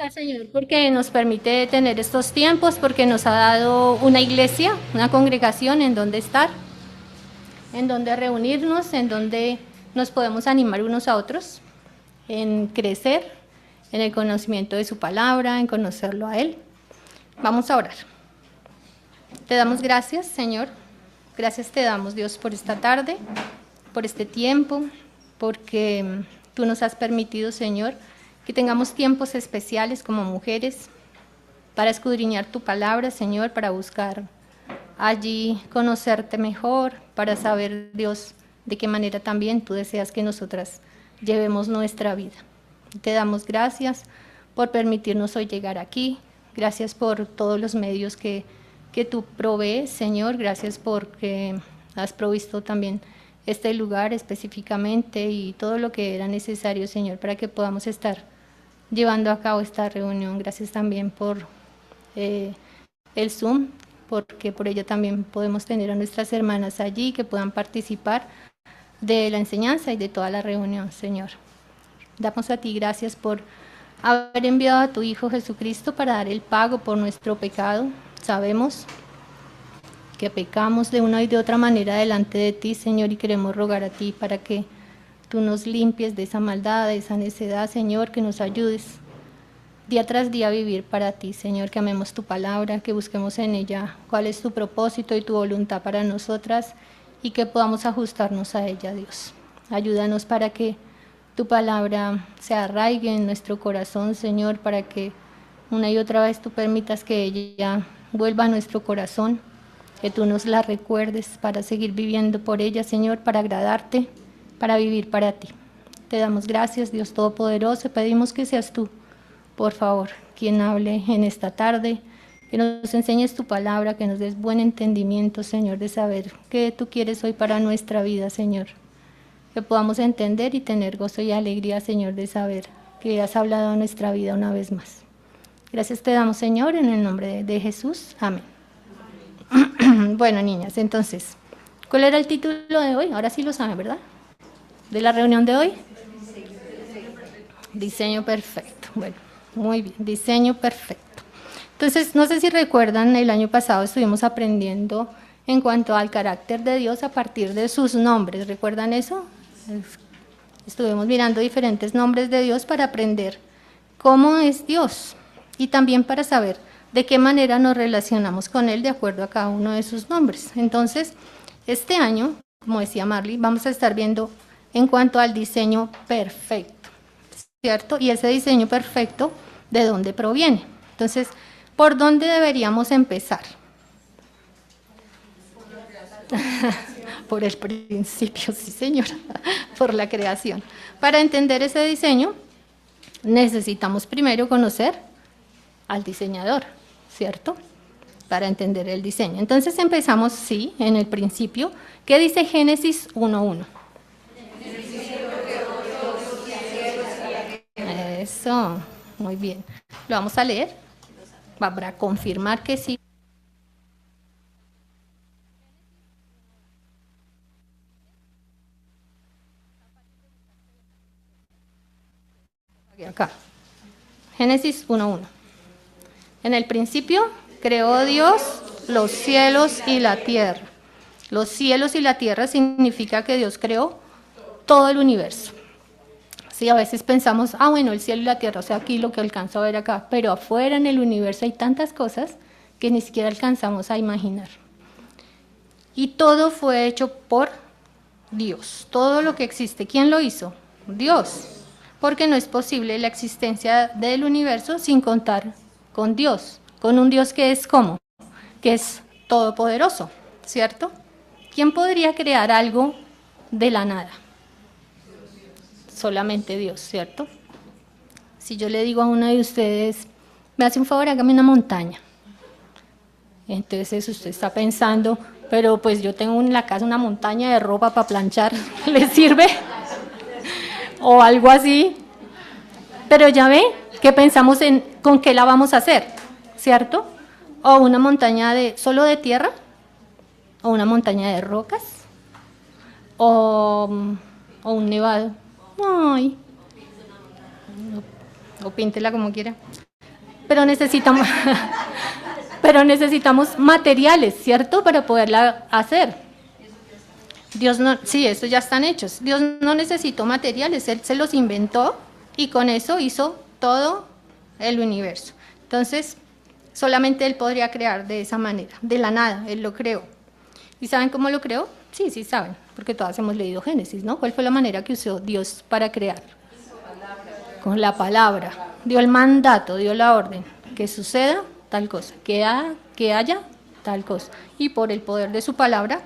Al Señor porque nos permite tener estos tiempos, porque nos ha dado una iglesia, una congregación en donde estar, en donde reunirnos, en donde nos podemos animar unos a otros, en crecer en el conocimiento de su palabra, en conocerlo a Él. Vamos a orar. Te damos gracias, Señor. Gracias te damos, Dios, por esta tarde, por este tiempo, porque tú nos has permitido, Señor, que tengamos tiempos especiales como mujeres para escudriñar tu palabra, Señor, para buscar allí conocerte mejor, para saber, Dios, de qué manera también tú deseas que nosotras llevemos nuestra vida. Te damos gracias por permitirnos hoy llegar aquí, gracias por todos los medios que tú provees, Señor, gracias porque has provisto también este lugar específicamente y todo lo que era necesario, Señor, para que podamos estar llevando a cabo esta reunión. Gracias también por el Zoom, porque por ella también podemos tener a nuestras hermanas allí que puedan participar de la enseñanza y de toda la reunión, Señor. Damos a ti gracias por haber enviado a tu Hijo Jesucristo para dar el pago por nuestro pecado. Sabemos que pecamos de una y de otra manera delante de ti, Señor, y queremos rogar a ti para que tú nos limpies de esa maldad, de esa necedad, Señor, que nos ayudes día tras día a vivir para ti, Señor, que amemos tu palabra, que busquemos en ella cuál es tu propósito y tu voluntad para nosotras y que podamos ajustarnos a ella, Dios. Ayúdanos para que tu palabra se arraigue en nuestro corazón, Señor, para que una y otra vez tú permitas que ella vuelva a nuestro corazón, que tú nos la recuerdes para seguir viviendo por ella, Señor, para agradarte, para vivir para ti. Te damos gracias, Dios Todopoderoso, pedimos que seas tú, por favor, quien hable en esta tarde, que nos enseñes tu palabra, que nos des buen entendimiento, Señor, de saber qué tú quieres hoy para nuestra vida, Señor. Que podamos entender y tener gozo y alegría, Señor, de saber que has hablado en nuestra vida una vez más. Gracias te damos, Señor, en el nombre de Jesús. Amén. Bueno, niñas, entonces, ¿cuál era el título de hoy? Ahora sí lo saben, ¿verdad? De la reunión de hoy. Diseño perfecto. Bueno, muy bien, diseño perfecto. Entonces, no sé si recuerdan, el año pasado estuvimos aprendiendo en cuanto al carácter de Dios a partir de sus nombres. ¿Recuerdan eso? Estuvimos mirando diferentes nombres de Dios para aprender cómo es Dios y también para saber de qué manera nos relacionamos con Él de acuerdo a cada uno de sus nombres. Entonces, este año, como decía Marley, vamos a estar viendo en cuanto al diseño perfecto, ¿cierto? Y ese diseño perfecto, ¿de dónde proviene? Entonces, ¿por dónde deberíamos empezar? Por el principio, sí señora, por la creación. Para entender ese diseño, necesitamos primero conocer al diseñador, ¿cierto? Para entender el diseño. Entonces empezamos, sí, en el principio. ¿Qué dice Génesis 1:1? Eso, muy bien. Lo vamos a leer para confirmar que sí. Acá. Génesis 1:1. En el principio creó Dios los cielos y la tierra. Los cielos y la tierra significa que Dios creó todo el universo. Sí, a veces pensamos, bueno, el cielo y la tierra, o sea, aquí lo que alcanzo a ver acá, pero afuera en el universo hay tantas cosas que ni siquiera alcanzamos a imaginar. Y todo fue hecho por Dios, todo lo que existe. ¿Quién lo hizo? Dios. Porque no es posible la existencia del universo sin contar con Dios, con un Dios que es ¿cómo? Que es todopoderoso, ¿cierto? ¿Quién podría crear algo de la nada? Solamente Dios, ¿cierto? Si yo le digo a uno de ustedes, me hace un favor, hágame una montaña. Entonces usted está pensando, pero pues yo tengo en la casa una montaña de ropa para planchar, ¿le sirve? O algo así. Pero ya ve que pensamos en con qué la vamos a hacer, ¿cierto? O una montaña solo de tierra, o una montaña de rocas, o un nevado. Ay. O píntela como quiera. pero necesitamos, pero necesitamos materiales, ¿cierto? Para poderla hacer. Dios no, sí, estos ya están hechos. Dios no necesitó materiales, Él se los inventó y con eso hizo todo el universo. Entonces, solamente Él podría crear de esa manera, de la nada, Él lo creó. ¿Y saben cómo lo creó? Sí, sí saben, porque todas hemos leído Génesis, ¿no? ¿Cuál fue la manera que usó Dios para crear? Con la palabra. Dio el mandato, dio la orden, que suceda tal cosa, que haya tal cosa. Y por el poder de su palabra,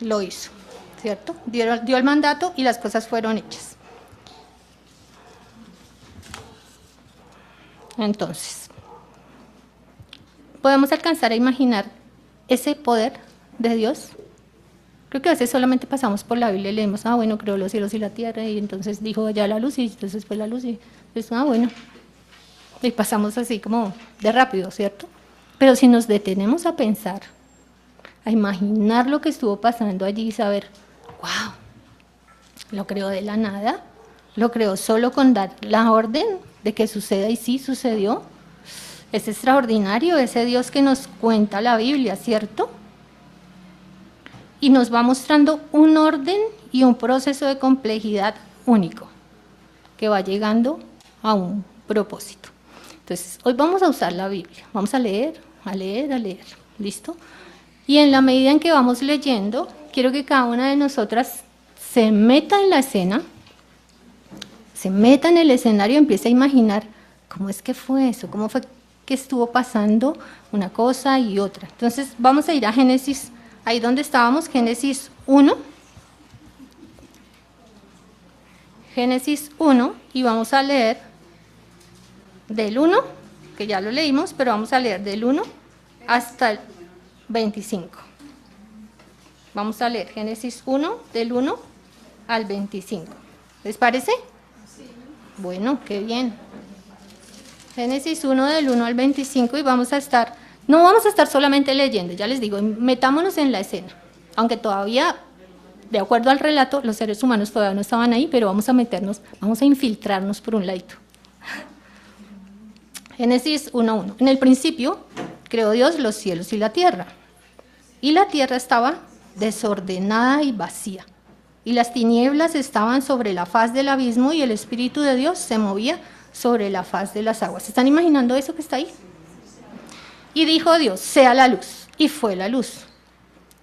lo hizo, ¿cierto? Dio el mandato y las cosas fueron hechas. Entonces, ¿podemos alcanzar a imaginar ese poder de Dios? Creo que a veces solamente pasamos por la Biblia y leemos, bueno, creó los cielos y la tierra, y entonces dijo ya la luz, y entonces fue la luz, y pues, bueno. Y pasamos así como de rápido, ¿cierto? Pero si nos detenemos a pensar, a imaginar lo que estuvo pasando allí y saber, wow, lo creó de la nada, lo creó solo con dar la orden de que suceda y sí sucedió. Es extraordinario ese Dios que nos cuenta la Biblia, ¿cierto? Y nos va mostrando un orden y un proceso de complejidad único que va llegando a un propósito. Entonces, hoy vamos a usar la Biblia, vamos a leer, ¿listo? Y en la medida en que vamos leyendo, quiero que cada una de nosotras se meta en la escena, se meta en el escenario y empiece a imaginar cómo es que fue eso, cómo fue que estuvo pasando una cosa y otra. Entonces, vamos a ir a Génesis, ahí donde estábamos, Génesis 1. Génesis 1, y vamos a leer del 1, que ya lo leímos, pero vamos a leer del 1 hasta el 25. Vamos a leer Génesis 1, del 1 al 25. ¿Les parece? Sí. Bueno, qué bien. Génesis 1, del 1 al 25, y no vamos a estar solamente leyendo, ya les digo, metámonos en la escena, aunque todavía, de acuerdo al relato, los seres humanos todavía no estaban ahí, pero vamos a infiltrarnos por un ladito. Génesis 1:1. En el principio creó Dios los cielos y la tierra estaba desordenada y vacía, y las tinieblas estaban sobre la faz del abismo, y el Espíritu de Dios se movía sobre la faz de las aguas. ¿Se están imaginando eso que está ahí? Y dijo Dios, sea la luz, y fue la luz.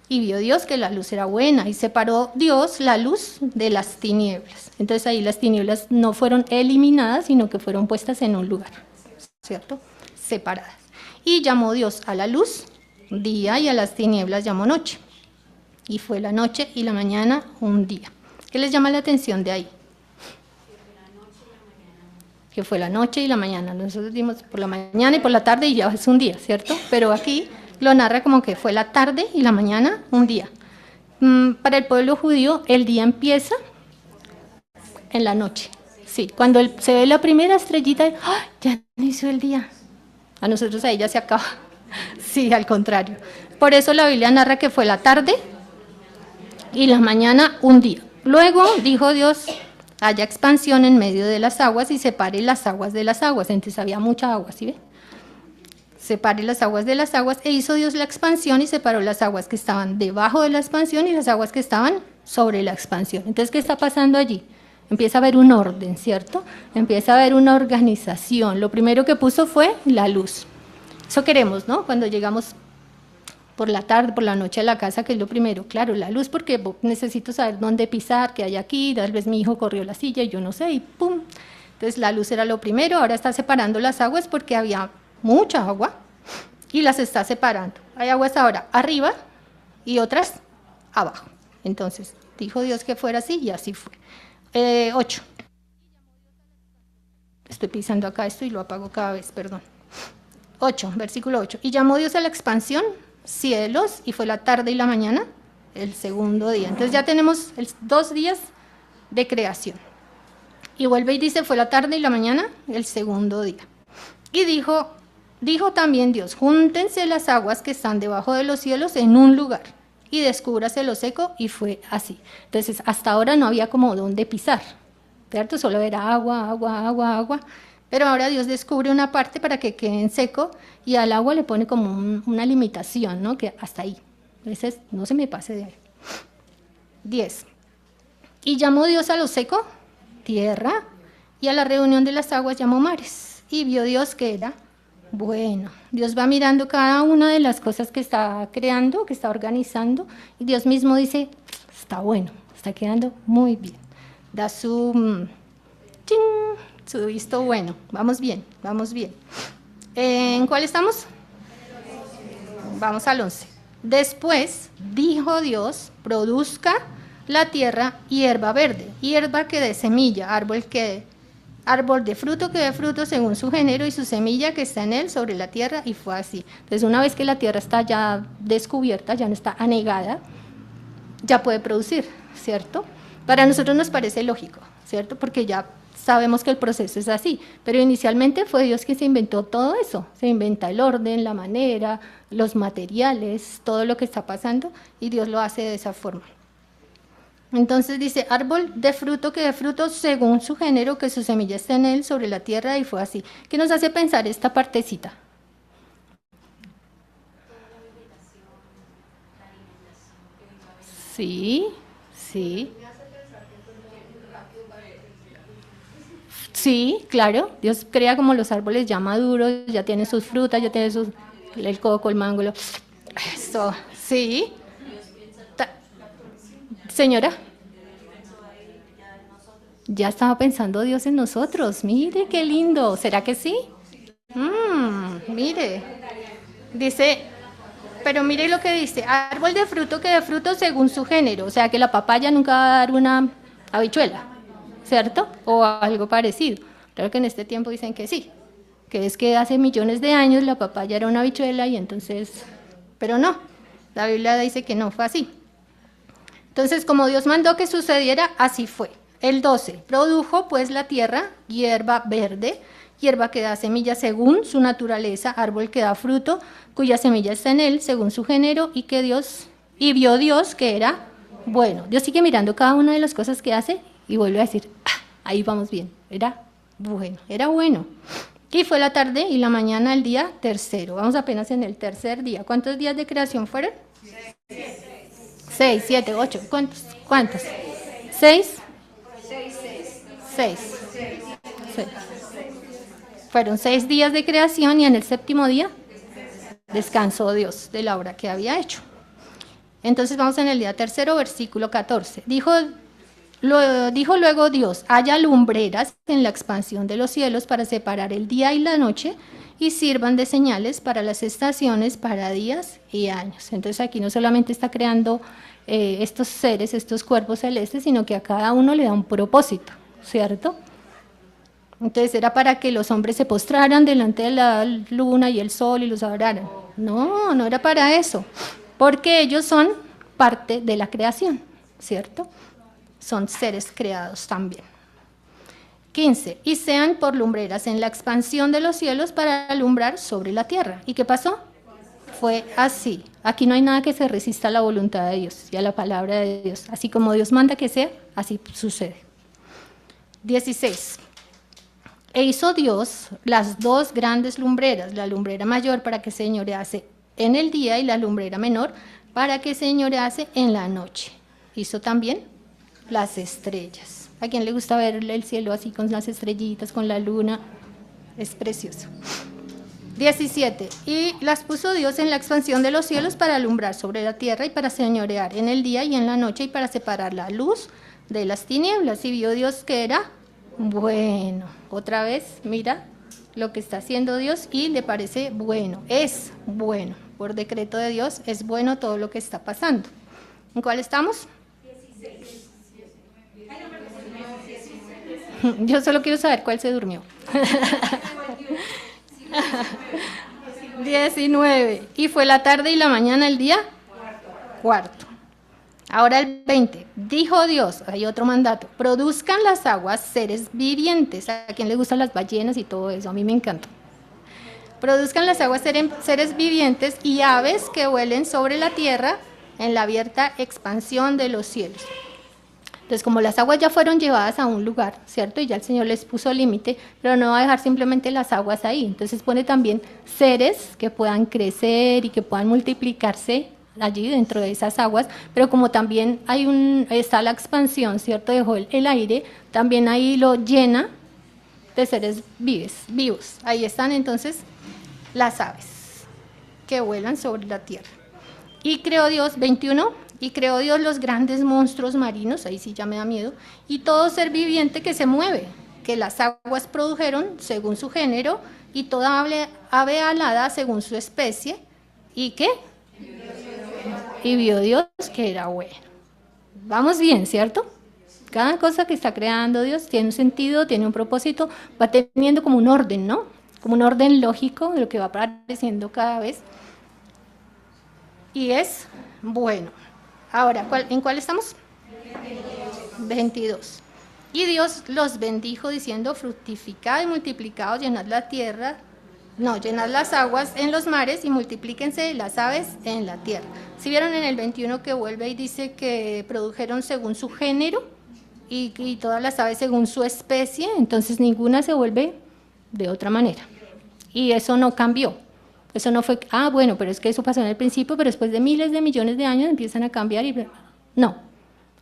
Y vio Dios que la luz era buena, y separó Dios la luz de las tinieblas. Entonces ahí las tinieblas no fueron eliminadas, sino que fueron puestas en un lugar, ¿cierto? Separadas. Y llamó Dios a la luz día, y a las tinieblas llamó noche. Y fue la noche y la mañana un día. ¿Qué les llama la atención de ahí? Que fue la noche y la mañana. Nosotros dimos por la mañana y por la tarde y ya es un día, ¿cierto? Pero aquí lo narra como que fue la tarde y la mañana un día. Para el pueblo judío el día empieza en la noche. Sí, cuando se ve la primera estrellita, ya inició el día. A nosotros ahí ya se acaba. Sí, al contrario. Por eso la Biblia narra que fue la tarde y la mañana un día. Luego dijo Dios, haya expansión en medio de las aguas y separe las aguas de las aguas. Entonces había mucha agua, ¿sí ve? Separe las aguas de las aguas, e hizo Dios la expansión y separó las aguas que estaban debajo de la expansión y las aguas que estaban sobre la expansión. Entonces, ¿qué está pasando allí? Empieza a haber un orden, ¿cierto? Empieza a haber una organización. Lo primero que puso fue la luz. Eso queremos, ¿no? Cuando llegamos por la tarde, por la noche a la casa, que es lo primero, claro, la luz, porque necesito saber dónde pisar, qué hay aquí, tal vez mi hijo corrió la silla y yo no sé, y ¡pum! Entonces la luz era lo primero. Ahora está separando las aguas porque había mucha agua y las está separando. Hay aguas ahora arriba y otras abajo. Entonces dijo Dios que fuera así y así fue. 8. Estoy pisando acá esto y lo apago cada vez, perdón. 8, versículo 8. Y llamó Dios a la expansión cielos, y fue la tarde y la mañana el segundo día. Entonces ya tenemos 2 días de creación. Y vuelve y dice, fue la tarde y la mañana el segundo día. Y dijo también Dios, júntense las aguas que están debajo de los cielos en un lugar, y descúbrase lo seco, y fue así. Entonces hasta ahora no había como dónde pisar, ¿cierto? Solo era agua, agua, agua, agua. Pero ahora Dios descubre una parte para que quede en seco y al agua le pone como una limitación, ¿no? Que hasta ahí. Entonces, no se me pase de ahí. 10. Y llamó Dios a lo seco, tierra, y a la reunión de las aguas llamó mares. Y vio Dios que era bueno. Dios va mirando cada una de las cosas que está creando, que está organizando, y Dios mismo dice, está bueno, está quedando muy bien. Da su visto bueno. Vamos bien, vamos bien. ¿En cuál estamos? Vamos al 11. Después dijo Dios, produzca la tierra hierba verde, hierba que dé semilla, árbol de fruto que dé fruto según su género y su semilla que está en él sobre la tierra, y fue así. Entonces, una vez que la tierra está ya descubierta, ya no está anegada, ya puede producir, ¿cierto? Para nosotros nos parece lógico, ¿cierto? Porque ya sabemos que el proceso es así, pero inicialmente fue Dios quien se inventó todo eso, se inventa el orden, la manera, los materiales, todo lo que está pasando, y Dios lo hace de esa forma. Entonces dice, árbol de fruto que dé fruto según su género, que su semilla esté en él sobre la tierra, y fue así. ¿Qué nos hace pensar esta partecita? Sí, sí. Sí, claro, Dios crea como los árboles ya maduros, ya tienen sus frutas, ya tienen el coco, el mango, eso, sí. Ta- Señora, ya estaba pensando Dios en nosotros, mire qué lindo, ¿será que sí? Mire, dice, pero mire lo que dice, árbol de fruto que dé fruto según su género, o sea que la papaya nunca va a dar una habichuela, ¿cierto? O algo parecido. Claro que en este tiempo dicen que sí, que es que hace millones de años la papaya era una habichuela y entonces, pero no, la Biblia dice que no fue así. Entonces, como Dios mandó que sucediera, así fue. El 12, produjo pues la tierra hierba verde, hierba que da semilla según su naturaleza, árbol que da fruto, cuya semilla está en él, según su género, y vio Dios que era bueno. Dios sigue mirando cada una de las cosas que hace y vuelve a decir, ahí vamos bien, era bueno, era bueno. Y fue la tarde y la mañana el día tercero. Vamos apenas en el tercer día. ¿Cuántos días de creación fueron? 6, 7, 8. ¿Cuántos? 6. 6. Fueron 6 días de creación y en el séptimo día descansó Dios de la obra que había hecho. Entonces vamos en el día tercero, versículo 14. Dijo luego Dios, haya lumbreras en la expansión de los cielos para separar el día y la noche y sirvan de señales para las estaciones, para días y años. Entonces aquí no solamente está creando estos seres, estos cuerpos celestes, sino que a cada uno le da un propósito, ¿cierto? Entonces era para que los hombres se postraran delante de la luna y el sol y los adoraran. No, no era para eso, porque ellos son parte de la creación, ¿cierto? Son seres creados también. 15. Y sean por lumbreras en la expansión de los cielos para alumbrar sobre la tierra. ¿Y qué pasó? Fue así. Aquí no hay nada que se resista a la voluntad de Dios y a la palabra de Dios. Así como Dios manda que sea, así sucede. 16. E hizo Dios las dos grandes lumbreras, la lumbrera mayor para que señorease en el día y la lumbrera menor para que señorease en la noche. Hizo también las estrellas. ¿A quién le gusta ver el cielo así con las estrellitas, con la luna? Es precioso. 17. Y las puso Dios en la expansión de los cielos para alumbrar sobre la tierra y para señorear en el día y en la noche y para separar la luz de las tinieblas. Y vio Dios que era bueno. Otra vez, mira lo que está haciendo Dios y le parece bueno. Es bueno. Por decreto de Dios es bueno todo lo que está pasando. ¿En cuál estamos? 16. Yo solo quiero saber cuál se durmió. 19. Y fue la tarde y la mañana el día cuarto. Ahora el 20. Dijo Dios, hay otro mandato, produzcan las aguas seres vivientes. ¿A quién le gustan las ballenas y todo eso? A mí me encanta. Produzcan las aguas seres vivientes y aves que vuelen sobre la tierra en la abierta expansión de los cielos. Entonces, como las aguas ya fueron llevadas a un lugar, ¿cierto? Y ya el Señor les puso límite, pero no va a dejar simplemente las aguas ahí. Entonces pone también seres que puedan crecer y que puedan multiplicarse allí dentro de esas aguas, pero como también está la expansión, ¿cierto? Dejó el aire, también ahí lo llena de seres vivos. Ahí están entonces las aves que vuelan sobre la tierra. Y creó Dios, 21, y creó Dios los grandes monstruos marinos, ahí sí ya me da miedo, y todo ser viviente que se mueve, que las aguas produjeron según su género, y toda ave alada según su especie, ¿y qué? Y vio Dios que era bueno. Vamos bien, ¿cierto? Cada cosa que está creando Dios tiene un sentido, tiene un propósito, va teniendo como un orden, ¿no? Como un orden lógico de lo que va apareciendo cada vez. Y es bueno. Ahora, ¿en cuál estamos? 22. Y Dios los bendijo diciendo, fructificad y multiplicaos, llenad la tierra, llenad las aguas en los mares y multiplíquense las aves en la tierra. Si vieron en el 21 que vuelve y dice que produjeron según su género y todas las aves según su especie, entonces ninguna se vuelve de otra manera. Y eso no cambió. Eso no fue, bueno, pero es que eso pasó en el principio, pero después de miles de millones de años empiezan a cambiar y no.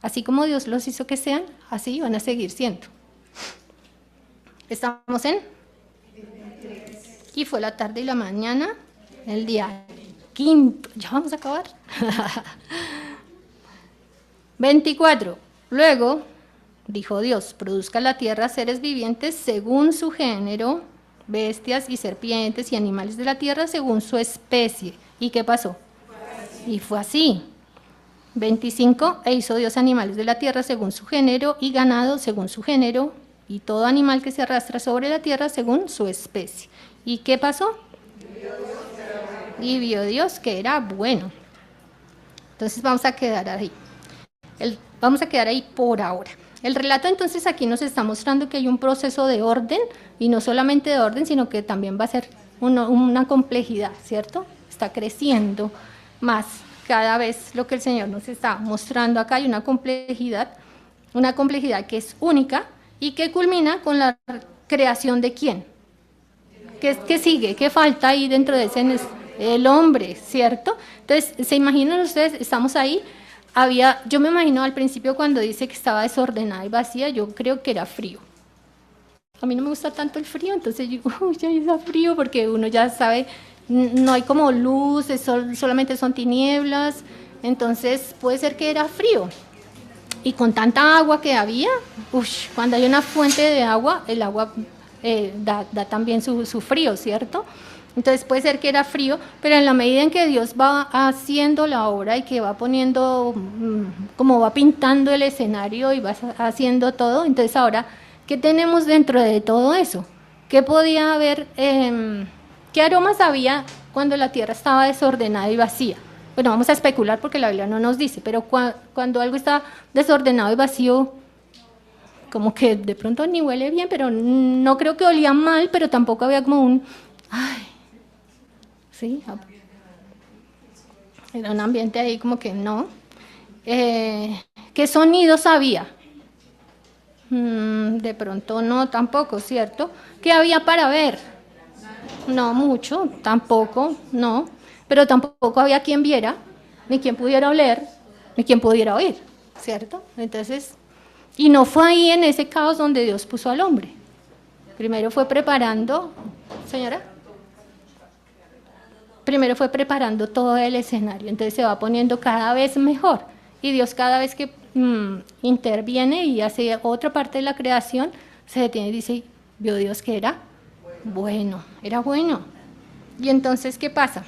Así como Dios los hizo que sean, así van a seguir siendo. Estamos en... Y fue la tarde y la mañana, el día quinto. Ya vamos a acabar. 24. Luego dijo Dios, produzca la tierra seres vivientes según su género, bestias y serpientes y animales de la tierra según su especie. ¿Y qué pasó? Y fue así. 25. E hizo Dios animales de la tierra según su género y ganado según su género y todo animal que se arrastra sobre la tierra según su especie. ¿Y qué pasó? Y vio Dios que era bueno. Entonces vamos a quedar ahí. Vamos a quedar ahí por ahora. El relato entonces aquí nos está mostrando que hay un proceso de orden, y no solamente de orden, sino que también va a ser una complejidad, ¿cierto? Está creciendo más cada vez lo que el Señor nos está mostrando acá. Hay una complejidad que es única y que culmina con la creación de ¿quién? ¿Qué sigue? ¿Qué falta ahí dentro de ese? El hombre, ¿cierto? Entonces, ¿se imaginan ustedes? Estamos ahí. Yo me imagino al principio cuando dice que estaba desordenada y vacía, yo creo que era frío. A mí no me gusta tanto el frío, entonces yo digo, ya está frío, porque uno ya sabe, no hay como luz, solamente son tinieblas, entonces puede ser que era frío. Y con tanta agua que había, cuando hay una fuente de agua, el agua da también su frío, ¿cierto? Entonces puede ser que era frío, pero en la medida en que Dios va haciendo la obra y que va poniendo, como va pintando el escenario y va haciendo todo, entonces ahora, ¿qué tenemos dentro de todo eso? ¿Qué podía haber, qué aromas había cuando la tierra estaba desordenada y vacía? Bueno, vamos a especular porque la Biblia no nos dice, pero cuando algo está desordenado y vacío, como que de pronto ni huele bien, pero no creo que olía mal, pero tampoco había como sí, era un ambiente ahí como que no. ¿Qué sonidos había? De pronto no, tampoco, ¿cierto? ¿Qué había para ver? No mucho, tampoco, no. Pero tampoco había quien viera, ni quien pudiera oler, ni quien pudiera oír, ¿cierto? Entonces, y no fue ahí en ese caos donde Dios puso al hombre. Primero fue preparando, señora. Primero fue preparando todo el escenario, entonces se va poniendo cada vez mejor. Y Dios cada vez que interviene y hace otra parte de la creación, se detiene y dice, vio Dios que era bueno, era bueno. Y entonces, ¿qué pasa?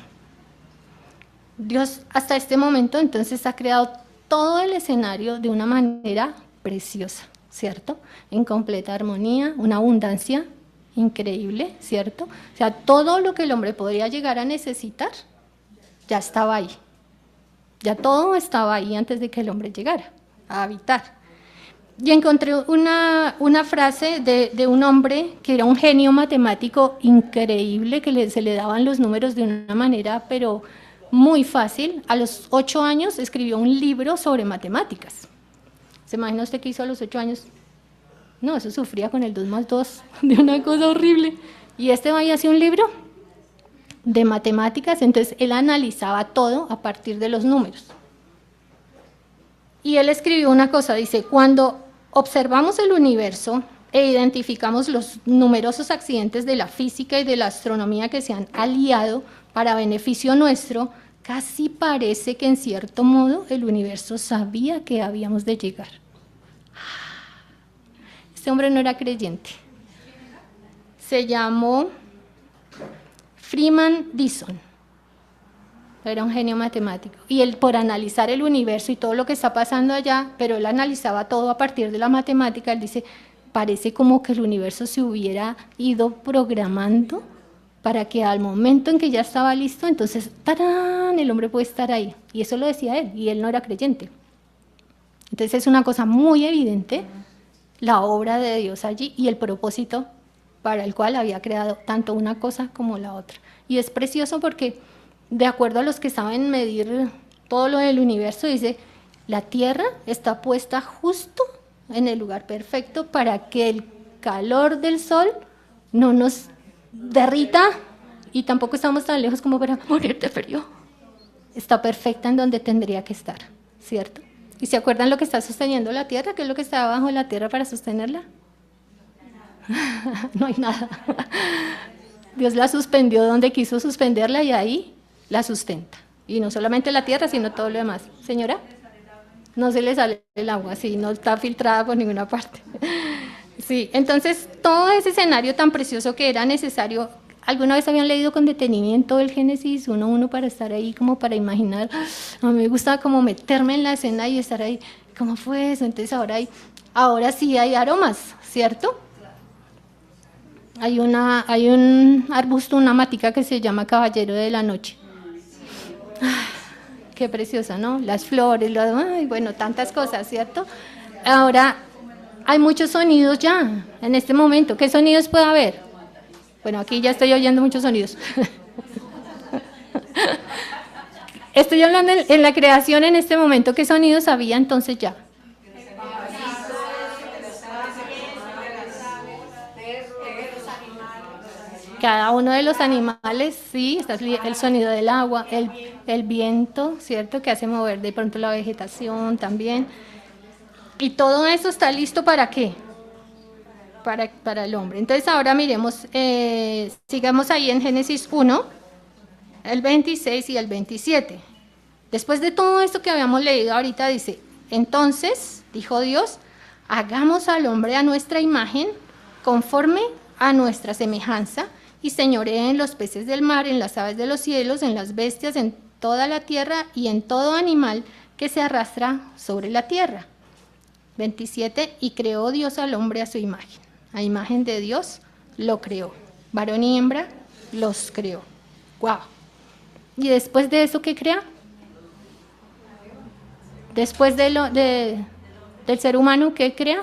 Dios hasta este momento entonces ha creado todo el escenario de una manera preciosa, ¿cierto? En completa armonía, una abundancia increíble, ¿cierto? O sea, todo lo que el hombre podría llegar a necesitar, ya estaba ahí. Ya todo estaba ahí antes de que el hombre llegara a habitar. Y encontré una frase de un hombre que era un genio matemático increíble, que se le daban los números de una manera, pero muy fácil. A los 8 años escribió un libro sobre matemáticas. ¿Se imagina usted qué hizo a los 8 años? No, eso sufría con el 2 más 2, de una cosa horrible. Y va y hacía un libro de matemáticas, entonces él analizaba todo a partir de los números. Y él escribió una cosa, dice, cuando observamos el universo e identificamos los numerosos accidentes de la física y de la astronomía que se han aliado para beneficio nuestro, casi parece que en cierto modo el universo sabía que habíamos de llegar. Este hombre no era creyente. Se llamó Freeman Dyson. Era un genio matemático. Y él, por analizar el universo y todo lo que está pasando allá, pero él analizaba todo a partir de la matemática, él dice, parece como que el universo se hubiera ido programando para que al momento en que ya estaba listo, entonces, ¡tarán!, el hombre puede estar ahí. Y eso lo decía él, y él no era creyente. Entonces es una cosa muy evidente, la obra de Dios allí y el propósito para el cual había creado tanto una cosa como la otra. Y es precioso porque, de acuerdo a los que saben medir todo lo del universo, dice, la Tierra está puesta justo en el lugar perfecto para que el calor del sol no nos derrita y tampoco estamos tan lejos como para morir de frío. Está perfecta en donde tendría que estar, ¿cierto? ¿Y se acuerdan lo que está sosteniendo la Tierra? ¿Qué es lo que está abajo de la Tierra para sostenerla? No hay nada. Dios la suspendió donde quiso suspenderla y ahí la sustenta. Y no solamente la Tierra, sino todo lo demás. Señora, no se le sale el agua, sí, no está filtrada por ninguna parte. Sí, entonces todo ese escenario tan precioso que era necesario. ¿Alguna vez habían leído con detenimiento el Génesis 1:1 para estar ahí, como para imaginar? A mí me gustaba como meterme en la escena y estar ahí. ¿Cómo fue eso? Entonces ahora sí hay aromas, ¿cierto? Hay un arbusto, una matica que se llama caballero de la noche. Qué preciosa, ¿no? Las flores, bueno, tantas cosas, ¿cierto? Ahora hay muchos sonidos ya, en este momento. ¿Qué sonidos puede haber? Bueno, aquí ya estoy oyendo muchos sonidos. Estoy hablando en la creación en este momento. ¿Qué sonidos había entonces ya? Cada uno de los animales, sí, está el sonido del agua, el viento, ¿cierto? Que hace mover de pronto la vegetación también. Y todo eso está listo ¿para qué? Para el hombre. Entonces ahora miremos, sigamos ahí en Génesis 1, el 26 y el 27. Después de todo esto que habíamos leído ahorita dice, entonces, dijo Dios, hagamos al hombre a nuestra imagen, conforme a nuestra semejanza, y señoree en los peces del mar, en las aves de los cielos, en las bestias, en toda la tierra y en todo animal que se arrastra sobre la tierra. 27, y creó Dios al hombre a su imagen. A imagen de Dios lo creó. Varón y hembra los creó. ¡Wow! ¿Y después de eso qué crea? Después del ser humano, ¿qué crea?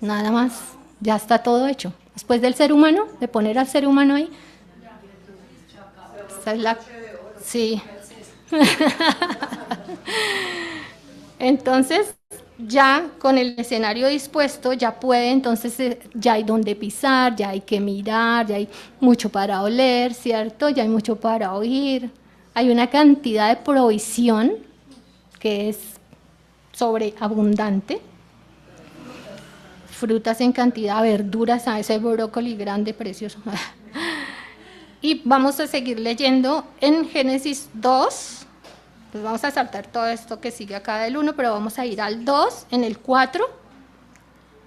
Nada más, ya está todo hecho. Después del ser humano, de poner al ser humano ahí. Esta es la... Sí. Entonces, ya con el escenario dispuesto, ya puede, entonces ya hay donde pisar, ya hay que mirar, ya hay mucho para oler, ¿cierto? Ya hay mucho para oír. Hay una cantidad de provisión que es sobreabundante. Frutas en cantidad, verduras, a ese brócoli grande, precioso. Y vamos a seguir leyendo en Génesis 2. Pues vamos a saltar todo esto que sigue acá del 1, pero vamos a ir al 2, en el 4,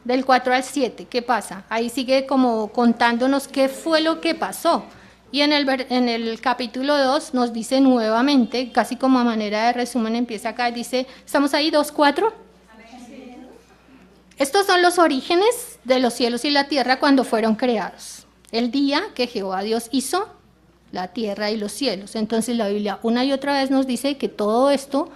del 4 al 7. ¿Qué pasa? Ahí sigue como contándonos qué fue lo que pasó. Y en el capítulo 2 nos dice nuevamente, casi como a manera de resumen, empieza acá, dice, ¿estamos ahí? 2:4. Estos son los orígenes de los cielos y la tierra cuando fueron creados. El día que Jehová Dios hizo la tierra y los cielos. Entonces la Biblia una y otra vez nos dice que todo esto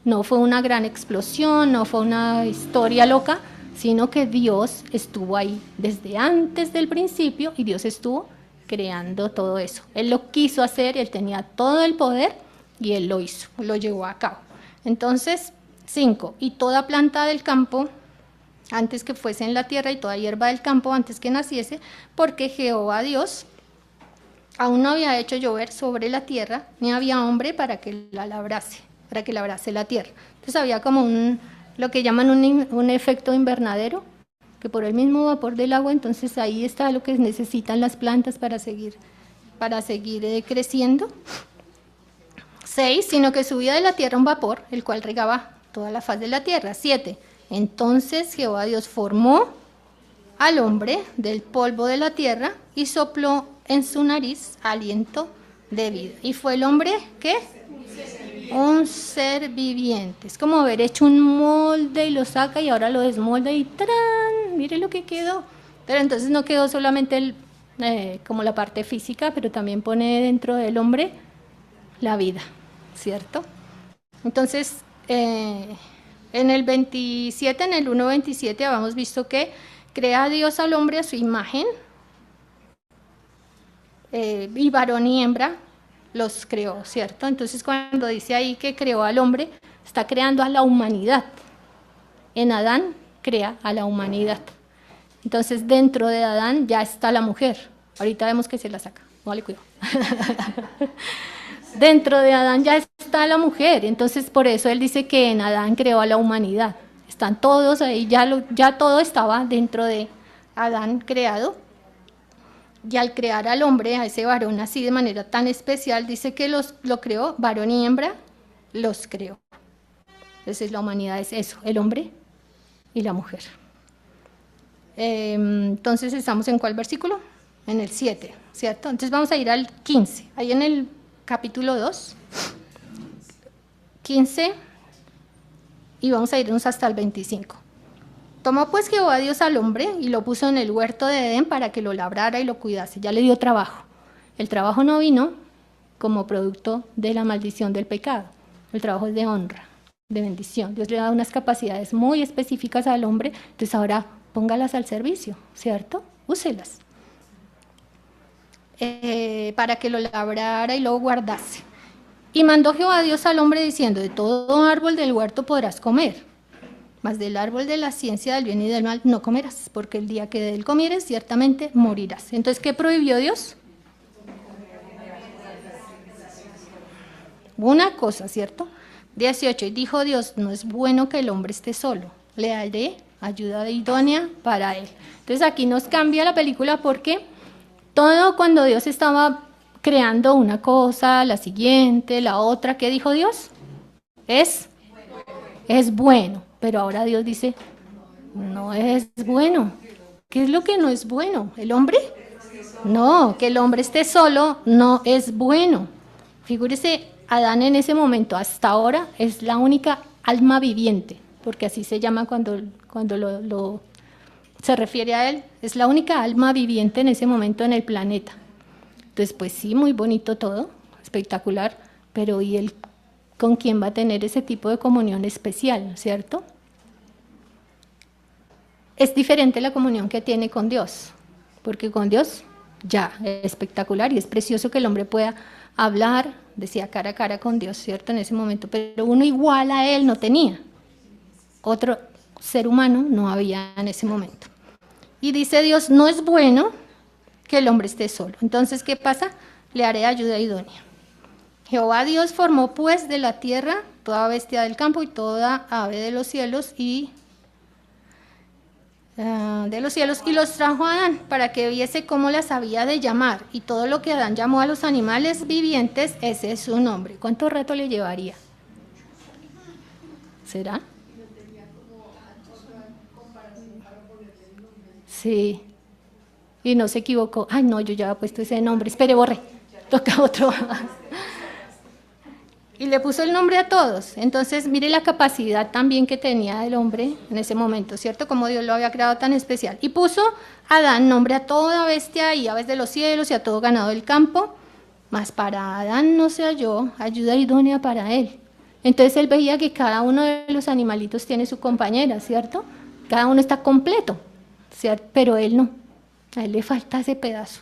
no fue una gran explosión, no fue una historia loca, sino que Dios estuvo ahí desde antes del principio y Dios estuvo creando todo eso. Él lo quiso hacer, Él tenía todo el poder y Él lo hizo, lo llevó a cabo. Entonces, 5. Y toda planta del campo, antes que fuese en la tierra, y toda hierba del campo, antes que naciese, porque Jehová Dios aún no había hecho llover sobre la tierra, ni había hombre para que la labrase, para que labrase la tierra. Entonces había como lo que llaman un efecto invernadero, que por el mismo vapor del agua, entonces ahí está lo que necesitan las plantas para seguir creciendo. 6, sino que subía de la tierra un vapor, el cual regaba toda la faz de la tierra. 7, entonces Jehová Dios formó al hombre del polvo de la tierra y sopló en su nariz aliento de vida. ¿Y fue el hombre qué? Un ser viviente. Es como haber hecho un molde y lo saca y ahora lo desmolda y ¡tarán! Mire lo que quedó. Pero entonces no quedó solamente como la parte física, pero también pone dentro del hombre la vida, ¿cierto? Entonces, en el 27, en el 1.27, habíamos visto que crea Dios al hombre a su imagen, y varón y hembra los creó, ¿cierto? Entonces, cuando dice ahí que creó al hombre, está creando a la humanidad. En Adán crea a la humanidad. Entonces, dentro de Adán ya está la mujer. Ahorita vemos que se la saca. Vale, cuidado. Dentro de Adán ya está la mujer. Entonces, por eso él dice que en Adán creó a la humanidad. Están todos ahí, ya todo estaba dentro de Adán creado. Y al crear al hombre, a ese varón así de manera tan especial, dice que lo creó, varón y hembra, los creó. Entonces la humanidad es eso, el hombre y la mujer. Entonces, ¿estamos en cuál versículo? En el 7, ¿cierto? Entonces vamos a ir al 15. Ahí en el capítulo 2, 15, y vamos a irnos hasta el 25. Tomó pues Jehová Dios al hombre y lo puso en el huerto de Edén para que lo labrara y lo cuidase. Ya le dio trabajo. El trabajo no vino como producto de la maldición del pecado. El trabajo es de honra, de bendición. Dios le da unas capacidades muy específicas al hombre, entonces ahora póngalas al servicio, ¿cierto? Úselas. Para que lo labrara y lo guardase. Y mandó Jehová Dios al hombre diciendo, de todo árbol del huerto podrás comer, mas del árbol de la ciencia del bien y del mal no comerás, porque el día que de él comieres ciertamente morirás. Entonces, ¿qué prohibió Dios? Una cosa, ¿cierto? 18, y dijo Dios, no es bueno que el hombre esté solo, le daré ayuda idónea para él. Entonces aquí nos cambia la película porque todo cuando Dios estaba creando una cosa, la siguiente, la otra, ¿qué dijo Dios? Es bueno. Pero ahora Dios dice, no es bueno. ¿Qué es lo que no es bueno? ¿El hombre? No, que el hombre esté solo no es bueno. Figúrese, Adán en ese momento, hasta ahora, es la única alma viviente, porque así se llama cuando se refiere a él. Es la única alma viviente en ese momento en el planeta. Entonces, pues sí, muy bonito todo, espectacular, pero ¿y él con quién va a tener ese tipo de comunión especial, cierto? Es diferente la comunión que tiene con Dios, porque con Dios ya es espectacular y es precioso que el hombre pueda hablar, decía cara a cara con Dios, cierto, en ese momento, pero uno igual a él no tenía, otro ser humano no había en ese momento. Y dice Dios, no es bueno que el hombre esté solo. Entonces, ¿qué pasa? Le haré ayuda idónea. Jehová Dios formó pues de la tierra toda bestia del campo y toda ave de los cielos y los trajo a Adán para que viese cómo las había de llamar, y todo lo que Adán llamó a los animales vivientes, ese es su nombre. ¿Cuánto rato le llevaría? ¿Será? Sí. Y no se equivocó. Ay, no, yo ya había puesto ese nombre. Espere, borré. Toca otro. Y le puso el nombre a todos. Entonces, mire la capacidad también que tenía el hombre en ese momento, ¿cierto? Como Dios lo había creado tan especial. Y puso a Adán nombre a toda bestia y aves de los cielos y a todo ganado del campo. Mas para Adán no se halló ayuda idónea para él. Entonces él veía que cada uno de los animalitos tiene su compañera, ¿cierto? Cada uno está completo, ¿cierto? Pero él no. A él le falta ese pedazo.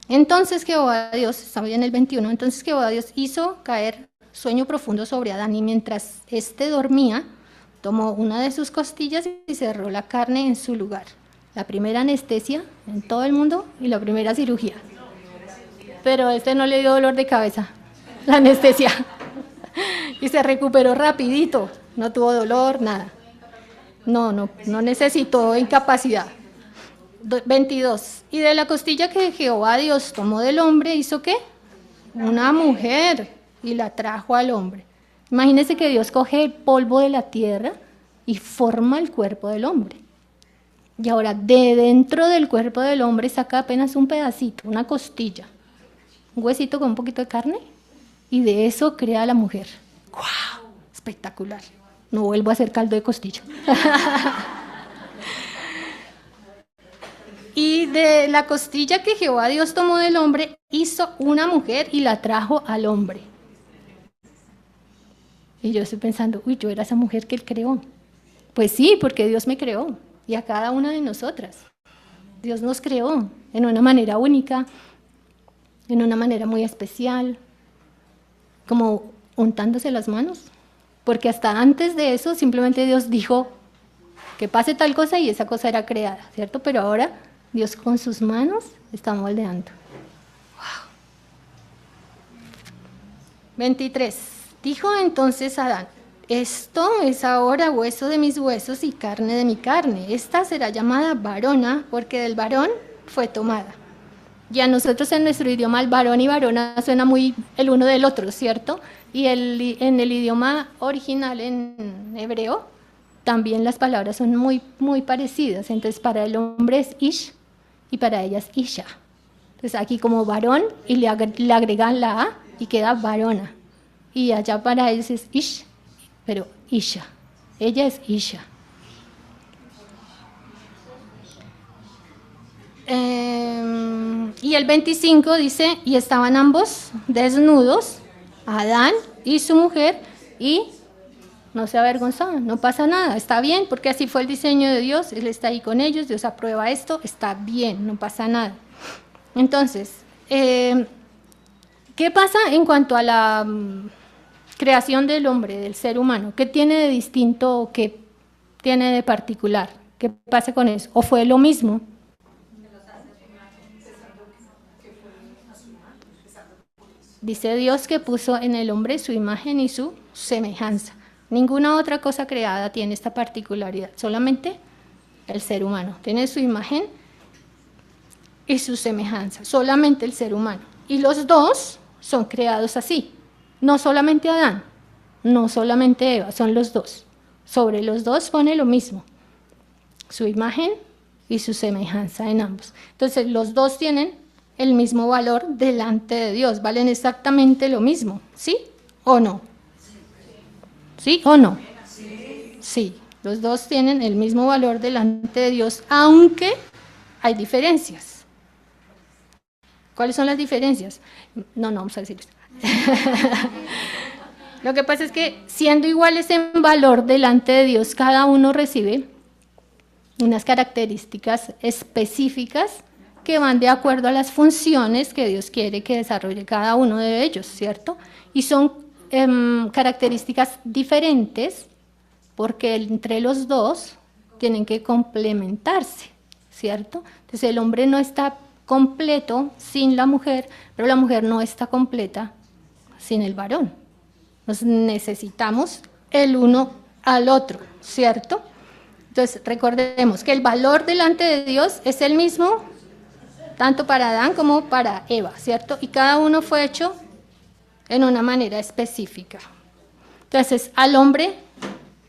Entonces Jehová Dios, estamos ya en el 21, entonces Jehová Dios hizo caer sueño profundo sobre Adán, y mientras éste dormía, tomó una de sus costillas y cerró la carne en su lugar. La primera anestesia en todo el mundo y la primera cirugía. Pero este no le dio dolor de cabeza, la anestesia. Y se recuperó rapidito, no tuvo dolor, nada. No necesitó incapacidad. 22. Y de la costilla que Jehová Dios tomó del hombre, ¿hizo qué? Una mujer, y la trajo al hombre. Imagínense que Dios coge el polvo de la tierra y forma el cuerpo del hombre. Y ahora de dentro del cuerpo del hombre saca apenas un pedacito, una costilla, un huesito con un poquito de carne, y de eso crea a la mujer. ¡Guau! Espectacular. No vuelvo a hacer caldo de costilla. Y de la costilla que Jehová Dios tomó del hombre, hizo una mujer y la trajo al hombre. Y yo estoy pensando, uy, yo era esa mujer que él creó. Pues sí, porque Dios me creó, y a cada una de nosotras. Dios nos creó en una manera única, en una manera muy especial, como untándose las manos. Porque hasta antes de eso, simplemente Dios dijo que pase tal cosa y esa cosa era creada, ¿cierto? Pero ahora Dios con sus manos está moldeando. Wow. 23. Dijo entonces Adán, esto es ahora hueso de mis huesos y carne de mi carne. Esta será llamada varona porque del varón fue tomada. Y a nosotros en nuestro idioma el varón y varona suena muy el uno del otro, ¿cierto? Y en el idioma original en hebreo también las palabras son muy, muy parecidas. Entonces para el hombre es ish y para ella es isha. Entonces aquí como varón y le agregan la a y queda varona. Y allá para ellos es ish, pero isha. Ella es isha. Y el 25 dice, y estaban ambos desnudos, Adán y su mujer, y no se avergonzaban, no pasa nada, está bien, porque así fue el diseño de Dios, Él está ahí con ellos, Dios aprueba esto, está bien, no pasa nada. Entonces, ¿qué pasa en cuanto a la creación del hombre, del ser humano? ¿Qué tiene de distinto o qué tiene de particular? ¿Qué pasa con eso? ¿O fue lo mismo? Dice Dios que puso en el hombre su imagen y su semejanza. Ninguna otra cosa creada tiene esta particularidad, solamente el ser humano. Tiene su imagen y su semejanza, solamente el ser humano. Y los dos son creados así, no solamente Adán, no solamente Eva, son los dos. Sobre los dos pone lo mismo, su imagen y su semejanza en ambos. Entonces los dos tienen el mismo valor delante de Dios, valen exactamente lo mismo, ¿sí o no? ¿Sí o no? Sí, los dos tienen el mismo valor delante de Dios, aunque hay diferencias. ¿Cuáles son las diferencias? No vamos a decirles. Lo que pasa es que siendo iguales en valor delante de Dios, cada uno recibe unas características específicas que van de acuerdo a las funciones que Dios quiere que desarrolle cada uno de ellos, ¿cierto? Y son características diferentes porque entre los dos tienen que complementarse, ¿cierto? Entonces el hombre no está completo sin la mujer, pero la mujer no está completa sin el varón. Nos necesitamos el uno al otro, ¿cierto? Entonces recordemos que el valor delante de Dios es el mismo tanto para Adán como para Eva, ¿cierto? Y cada uno fue hecho en una manera específica. Entonces, al hombre,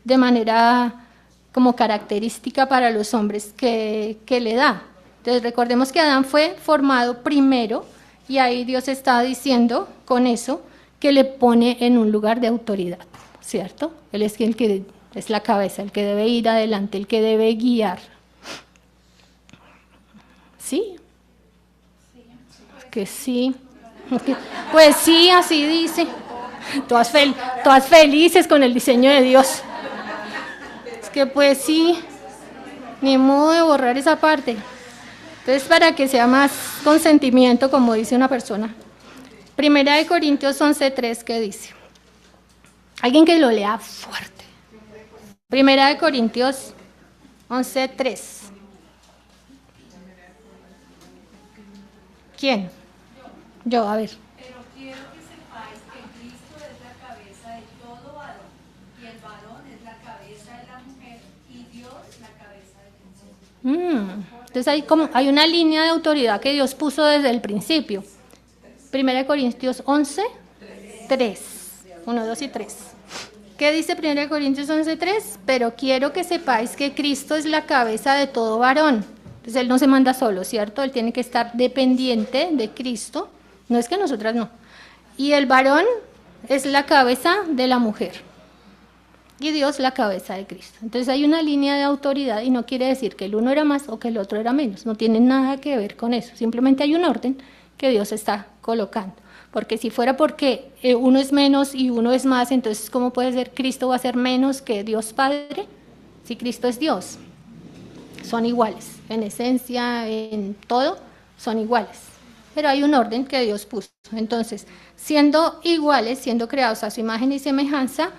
de manera como característica para los hombres, que le da. Entonces, recordemos que Adán fue formado primero, y ahí Dios está diciendo con eso que le pone en un lugar de autoridad, ¿cierto? Él es el que es la cabeza, el que debe ir adelante, el que debe guiar. ¿Sí? Que sí, pues sí, así dice, todas felices con el diseño de Dios. Es que pues sí, ni modo de borrar esa parte. Entonces, para que sea más consentimiento, como dice una persona. Primera de Corintios 11:3, ¿qué dice? Alguien que lo lea fuerte. Primera de Corintios 11:3. ¿Quién? Yo, a ver. Pero quiero que sepáis que Cristo es la cabeza de todo varón, y el varón es la cabeza de la mujer, y Dios la cabeza de Cristo. Entonces hay una línea de autoridad que Dios puso desde el principio. Primera de Corintios 11:3. 1, 2 y 3. ¿Qué dice 1 Corintios 11:3? Pero quiero que sepáis que Cristo es la cabeza de todo varón. Entonces Él no se manda solo, ¿cierto? Él tiene que estar dependiente de Cristo. No es que nosotras no. Y el varón es la cabeza de la mujer. Y Dios la cabeza de Cristo. Entonces hay una línea de autoridad y no quiere decir que el uno era más o que el otro era menos. No tiene nada que ver con eso. Simplemente hay un orden que Dios está colocando. Porque si fuera porque uno es menos y uno es más, entonces ¿cómo puede ser Cristo va a ser menos que Dios Padre? Si Cristo es Dios. Son iguales, en esencia, en todo, son iguales. Pero hay un orden que Dios puso. Entonces, siendo iguales, siendo creados a su imagen y semejanza,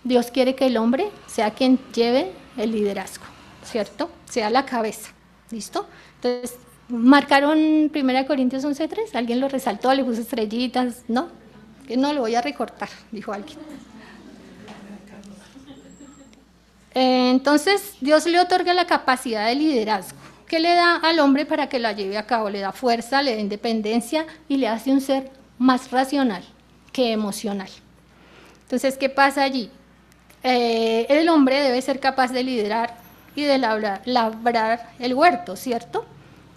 Dios quiere que el hombre sea quien lleve el liderazgo, ¿cierto? Sea la cabeza, ¿listo? Entonces, marcaron 1 Corintios 11:3, alguien lo resaltó, le puso estrellitas, ¿no? Que no lo voy a recortar, dijo alguien. Entonces, Dios le otorga la capacidad de liderazgo. ¿Qué le da al hombre para que la lleve a cabo? Le da fuerza, le da independencia y le hace un ser más racional que emocional. Entonces, ¿qué pasa allí? El hombre debe ser capaz de liderar y de labrar el huerto, ¿cierto?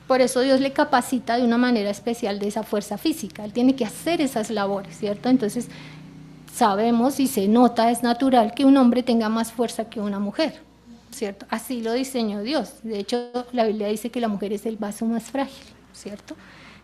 Por eso Dios le capacita de una manera especial de esa fuerza física. Él tiene que hacer esas labores, ¿cierto? Entonces, sabemos y se nota, es natural que un hombre tenga más fuerza que una mujer, ¿cierto? Así lo diseñó Dios. De hecho, la Biblia dice que la mujer es el vaso más frágil, ¿cierto?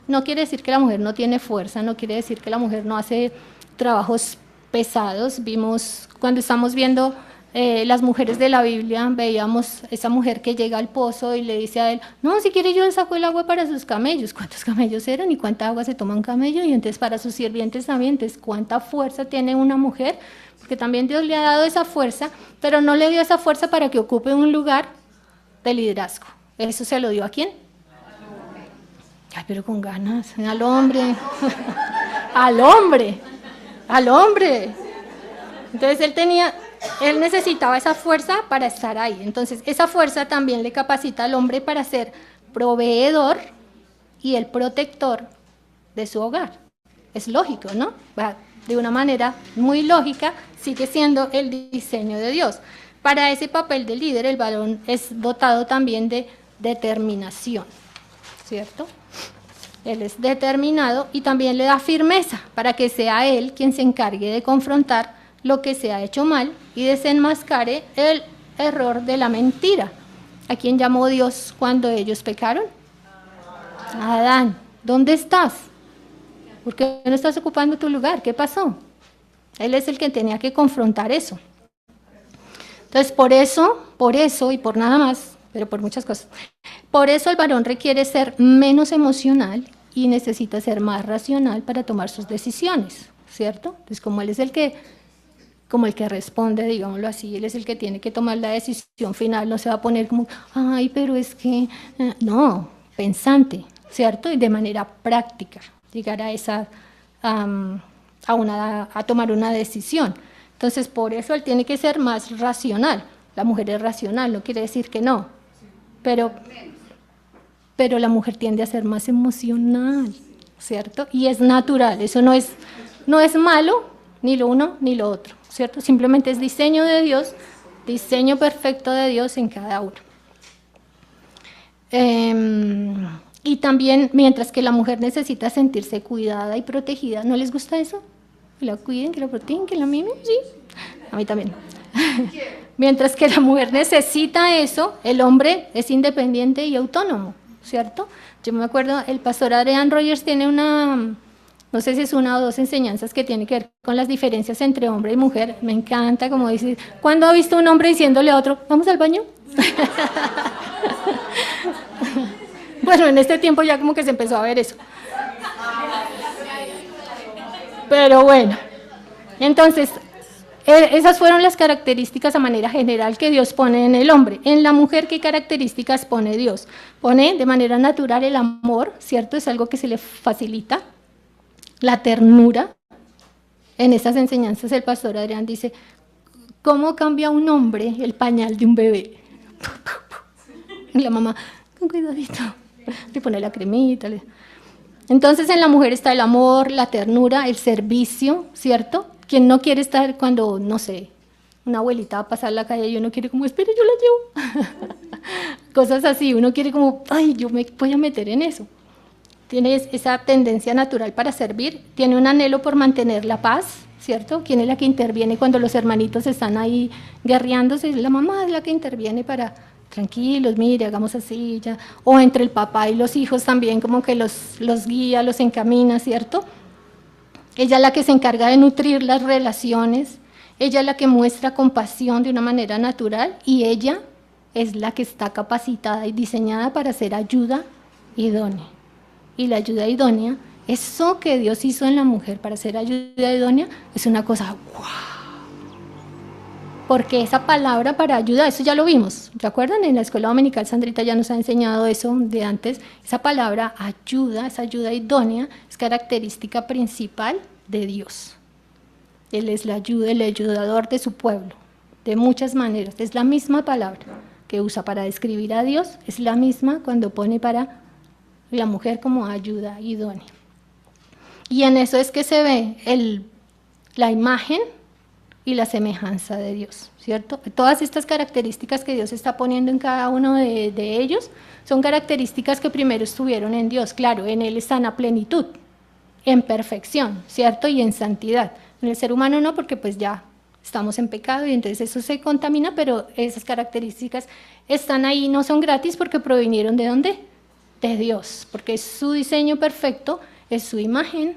No quiere decir que la mujer no tiene fuerza, no quiere decir que la mujer no hace trabajos pesados. Vimos, cuando estamos viendo las mujeres de la Biblia, veíamos esa mujer que llega al pozo y le dice a él, no, si quiere yo saco el agua para sus camellos. ¿Cuántos camellos eran y cuánta agua se toma un camello? Y entonces para sus sirvientes también, entonces cuánta fuerza tiene una mujer, porque también Dios le ha dado esa fuerza, pero no le dio esa fuerza para que ocupe un lugar de liderazgo. ¿Eso se lo dio a quién? Ay, pero con ganas, al hombre, al hombre, al hombre. Entonces él necesitaba esa fuerza para estar ahí. Entonces esa fuerza también le capacita al hombre para ser proveedor y el protector de su hogar. Es lógico, ¿no? Va de una manera muy lógica, sigue siendo el diseño de Dios. Para ese papel de líder, el varón es dotado también de determinación, ¿cierto? Él es determinado y también le da firmeza para que sea él quien se encargue de confrontar lo que se ha hecho mal y desenmascare el error de la mentira. ¿A quién llamó Dios cuando ellos pecaron? A Adán. ¿Dónde estás? ¿Por qué no estás ocupando tu lugar? ¿Qué pasó? Él es el que tenía que confrontar eso. Entonces, por eso y por nada más, pero por muchas cosas, por eso el varón requiere ser menos emocional y necesita ser más racional para tomar sus decisiones, ¿cierto? Entonces, como él es el que responde, digámoslo así, él es el que tiene que tomar la decisión final, no se va a poner como, ay, pero es que, no, pensante, ¿cierto? Y de manera práctica, llegar a tomar una decisión. Entonces, por eso él tiene que ser más racional. La mujer es racional, no quiere decir que no, pero la mujer tiende a ser más emocional, ¿cierto? Y es natural, eso no es malo, ni lo uno ni lo otro, ¿cierto? Simplemente es diseño de Dios, diseño perfecto de Dios en cada uno. Y también, mientras que la mujer necesita sentirse cuidada y protegida, ¿no les gusta eso? Que la cuiden, que la protegen, que la mimen, sí. A mí también. Mientras que la mujer necesita eso, el hombre es independiente y autónomo, ¿cierto? Yo me acuerdo, el pastor Adrian Rogers tiene no sé si es una o dos enseñanzas que tiene que ver con las diferencias entre hombre y mujer. Me encanta, como dice, ¿cuándo ha visto un hombre diciéndole a otro, vamos al baño? Bueno, en este tiempo ya como que se empezó a ver eso. Pero bueno, entonces, Esas fueron las características a manera general que Dios pone en el hombre. En la mujer, ¿qué características pone Dios? Pone de manera natural el amor, ¿cierto? Es algo que se le facilita. La ternura. En estas enseñanzas el pastor Adrián dice, ¿cómo cambia un hombre el pañal de un bebé? Y la mamá, con cuidadito, le pone la cremita. Entonces en la mujer está el amor, la ternura, el servicio, ¿cierto? ¿Quién no quiere estar cuando, no sé, una abuelita va a pasar la calle y uno quiere como, espere, yo la llevo? Cosas así, uno quiere como, ay, yo me voy a meter en eso. Tiene esa tendencia natural para servir, tiene un anhelo por mantener la paz, ¿cierto? ¿Quién es la que interviene cuando los hermanitos están ahí guerreándose? La mamá es la que interviene para, tranquilos, mire, hagamos así, ya. O entre el papá y los hijos también como que los guía, los encamina, ¿cierto? Ella es la que se encarga de nutrir las relaciones, ella es la que muestra compasión de una manera natural y ella es la que está capacitada y diseñada para ser ayuda idónea. Y la ayuda idónea, eso que Dios hizo en la mujer para ser ayuda idónea, es una cosa ¡guau! Porque esa palabra para ayuda, eso ya lo vimos, ¿recuerdan? En la escuela dominical Sandrita ya nos ha enseñado eso de antes. Esa palabra ayuda, esa ayuda idónea, es característica principal de Dios. Él es la ayuda, el ayudador de su pueblo, de muchas maneras. Es la misma palabra que usa para describir a Dios, es la misma cuando pone para la mujer como ayuda idónea. Y en eso es que se ve la imagen y la semejanza de Dios, ¿cierto? Todas estas características que Dios está poniendo en cada uno de ellos son características que primero estuvieron en Dios. Claro, en Él están a plenitud, en perfección, ¿cierto? Y en santidad. En el ser humano no, porque pues ya estamos en pecado y entonces eso se contamina, pero esas características están ahí, no son gratis porque provinieron ¿de dónde? De Dios, porque es su diseño perfecto, es su imagen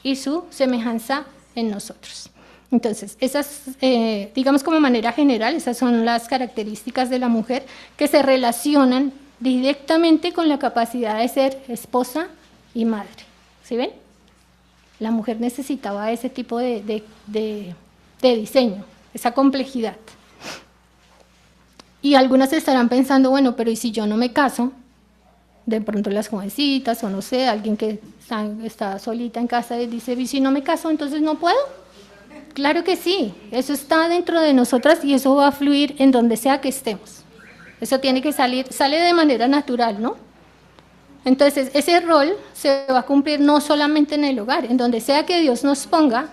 y su semejanza en nosotros. Entonces, esas, digamos como manera general, esas son las características de la mujer que se relacionan directamente con la capacidad de ser esposa y madre. ¿Sí ven? La mujer necesitaba ese tipo de diseño, esa complejidad. Y algunas estarán pensando, bueno, pero ¿y si yo no me caso? De pronto las jovencitas, o no sé, alguien que está solita en casa y dice, ¿y si no me caso, entonces no puedo? Claro que sí, eso está dentro de nosotras y eso va a fluir en donde sea que estemos. Eso tiene que salir, sale de manera natural, ¿no? Entonces, ese rol se va a cumplir no solamente en el hogar, en donde sea que Dios nos ponga,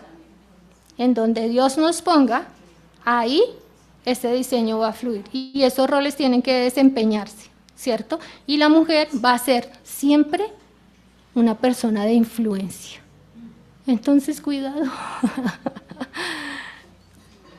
en donde Dios nos ponga, ahí ese diseño va a fluir. Y esos roles tienen que desempeñarse, ¿cierto? Y la mujer va a ser siempre una persona de influencia. Entonces, cuidado.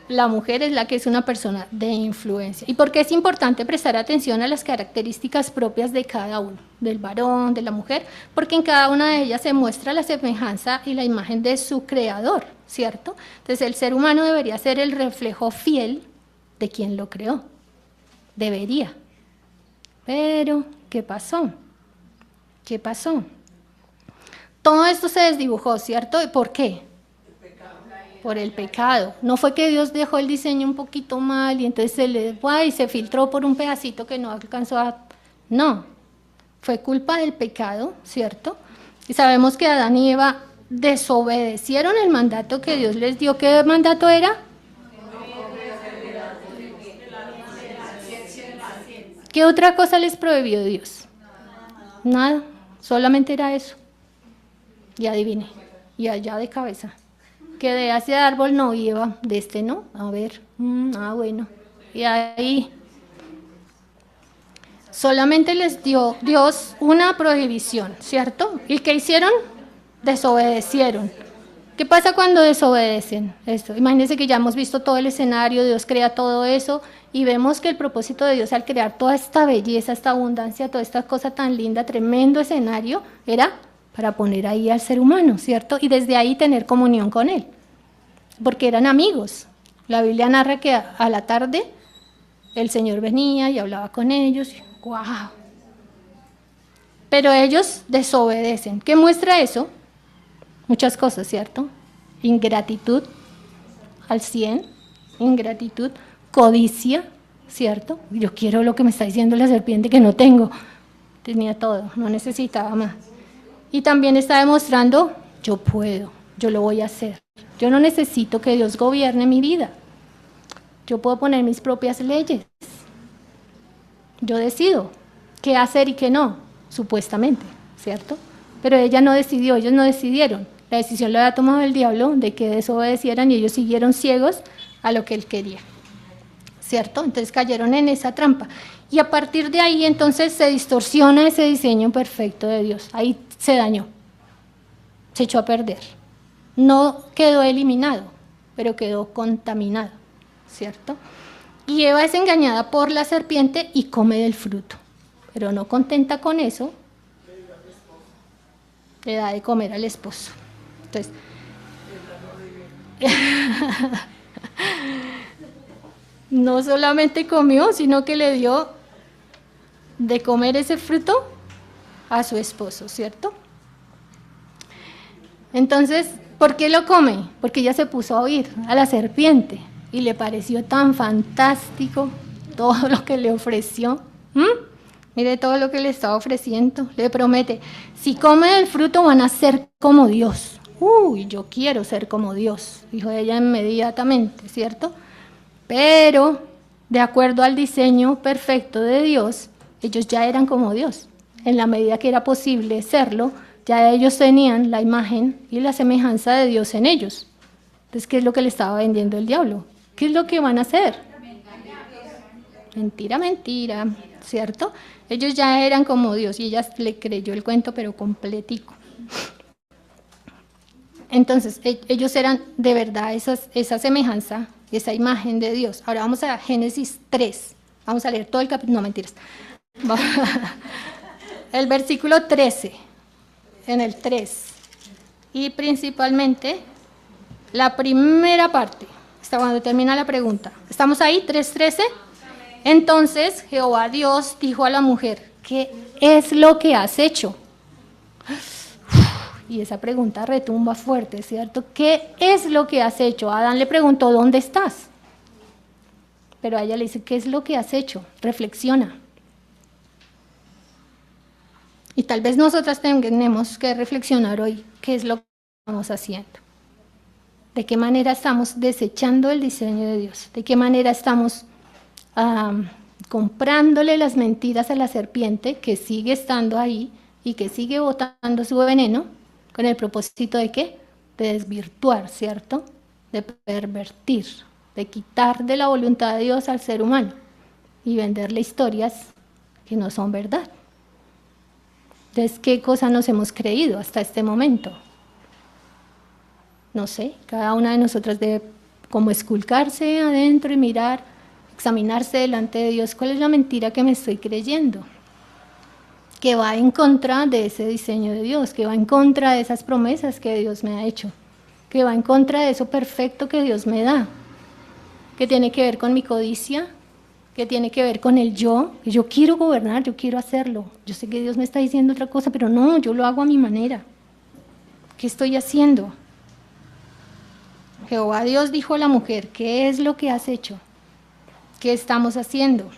La mujer es la que es una persona de influencia. ¿Y por qué es importante prestar atención a las características propias de cada uno? Del varón, de la mujer, porque en cada una de ellas se muestra la semejanza y la imagen de su creador, ¿cierto? Entonces el ser humano debería ser el reflejo fiel de quien lo creó. Debería. Pero, ¿qué pasó? ¿Qué pasó? Todo esto se desdibujó, ¿cierto? ¿Y por qué? Por el pecado. No fue que Dios dejó el diseño un poquito mal y entonces se filtró por un pedacito que no alcanzó a... No, fue culpa del pecado, ¿cierto? Y sabemos que Adán y Eva desobedecieron el mandato que Dios les dio. ¿Qué mandato era? ¿Qué otra cosa les prohibió Dios? Nada, solamente era eso. Y adivine, y allá de cabeza. Que de ese árbol no iba, de este no, a ver, bueno. Y ahí solamente les dio Dios una prohibición, ¿cierto? ¿Y qué hicieron? Desobedecieron. ¿Qué pasa cuando desobedecen esto? Imagínense que ya hemos visto todo el escenario, Dios crea todo eso y vemos que el propósito de Dios al crear toda esta belleza, esta abundancia, toda esta cosa tan linda, tremendo escenario, era para poner ahí al ser humano, ¿cierto? Y desde ahí tener comunión con él, porque eran amigos. La Biblia narra que a la tarde el Señor venía y hablaba con ellos. ¡Wow! Pero ellos desobedecen. ¿Qué muestra eso? Muchas cosas, ¿cierto? Ingratitud, al 100, ingratitud, codicia, ¿cierto? Yo quiero lo que me está diciendo la serpiente que no tengo. Tenía todo, no necesitaba más. Y también está demostrando, yo puedo, yo lo voy a hacer. Yo no necesito que Dios gobierne mi vida. Yo puedo poner mis propias leyes. Yo decido qué hacer y qué no, supuestamente, ¿cierto? Pero ella no decidió, ellos no decidieron. La decisión la había tomado el diablo de que desobedecieran y ellos siguieron ciegos a lo que él quería, ¿cierto? Entonces cayeron en esa trampa. Y a partir de ahí entonces se distorsiona ese diseño perfecto de Dios. Ahí se dañó, se echó a perder. No quedó eliminado, pero quedó contaminado, ¿cierto? Y Eva es engañada por la serpiente y come del fruto. Pero no contenta con eso, le da de comer al esposo. Entonces, no solamente comió, sino que le dio de comer ese fruto a su esposo, ¿cierto? Entonces, ¿por qué lo come? Porque ella se puso a oír a la serpiente y le pareció tan fantástico todo lo que le ofreció. Mire todo lo que le estaba ofreciendo. Le promete, si come del fruto van a ser como Dios. Uy, yo quiero ser como Dios, dijo ella inmediatamente, ¿cierto? Pero, de acuerdo al diseño perfecto de Dios, ellos ya eran como Dios. En la medida que era posible serlo, ya ellos tenían la imagen y la semejanza de Dios en ellos. Entonces, ¿qué es lo que le estaba vendiendo el diablo? ¿Qué es lo que van a hacer? Mentira, mentira, ¿cierto? Ellos ya eran como Dios y ella le creyó el cuento, pero completico. Entonces, ellos eran de verdad esa semejanza, esa imagen de Dios. Ahora vamos a Génesis 3. Vamos a leer todo el capítulo. No, mentiras. El versículo 13, en el 3. Y principalmente la primera parte, hasta cuando termina la pregunta. ¿Estamos ahí? 3:13. Entonces Jehová Dios dijo a la mujer, ¿qué es lo que has hecho? Y esa pregunta retumba fuerte, ¿cierto? ¿Qué es lo que has hecho? Adán le preguntó, ¿dónde estás? Pero a ella le dice, ¿qué es lo que has hecho? Reflexiona. Y tal vez nosotras tenemos que reflexionar hoy, ¿qué es lo que estamos haciendo? ¿De qué manera estamos desechando el diseño de Dios? ¿De qué manera estamos comprándole las mentiras a la serpiente que sigue estando ahí y que sigue botando su veneno con el propósito de qué? De desvirtuar, ¿cierto? De pervertir, de quitar de la voluntad de Dios al ser humano y venderle historias que no son verdad. Entonces, ¿qué cosa nos hemos creído hasta este momento? No sé, cada una de nosotras debe como esculcarse adentro y mirar, examinarse delante de Dios, ¿cuál es la mentira que me estoy creyendo? Que va en contra de ese diseño de Dios, que va en contra de esas promesas que Dios me ha hecho, que va en contra de eso perfecto que Dios me da, que tiene que ver con mi codicia, que tiene que ver con el yo, que yo quiero gobernar, yo quiero hacerlo. Yo sé que Dios me está diciendo otra cosa, pero no, yo lo hago a mi manera. ¿Qué estoy haciendo? Jehová Dios dijo a la mujer, ¿qué es lo que has hecho? ¿Qué estamos haciendo?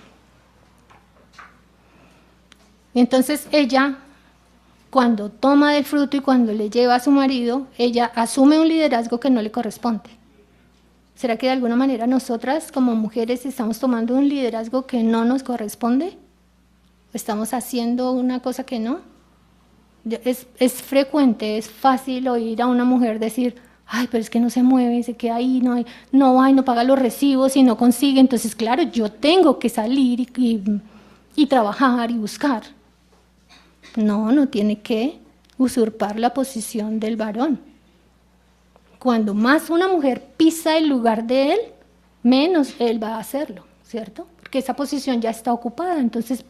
Y entonces ella, cuando toma del fruto y cuando le lleva a su marido, ella asume un liderazgo que no le corresponde. ¿Será que de alguna manera nosotras como mujeres estamos tomando un liderazgo que no nos corresponde? ¿Estamos haciendo una cosa que no? Es frecuente, es fácil oír a una mujer decir, ay, pero es que no se mueve, se queda ahí, no paga los recibos y no consigue. Entonces, claro, yo tengo que salir y trabajar y buscar. No tiene que usurpar la posición del varón. Cuando más una mujer pisa el lugar de él, menos él va a hacerlo, ¿cierto? Porque esa posición ya está ocupada, entonces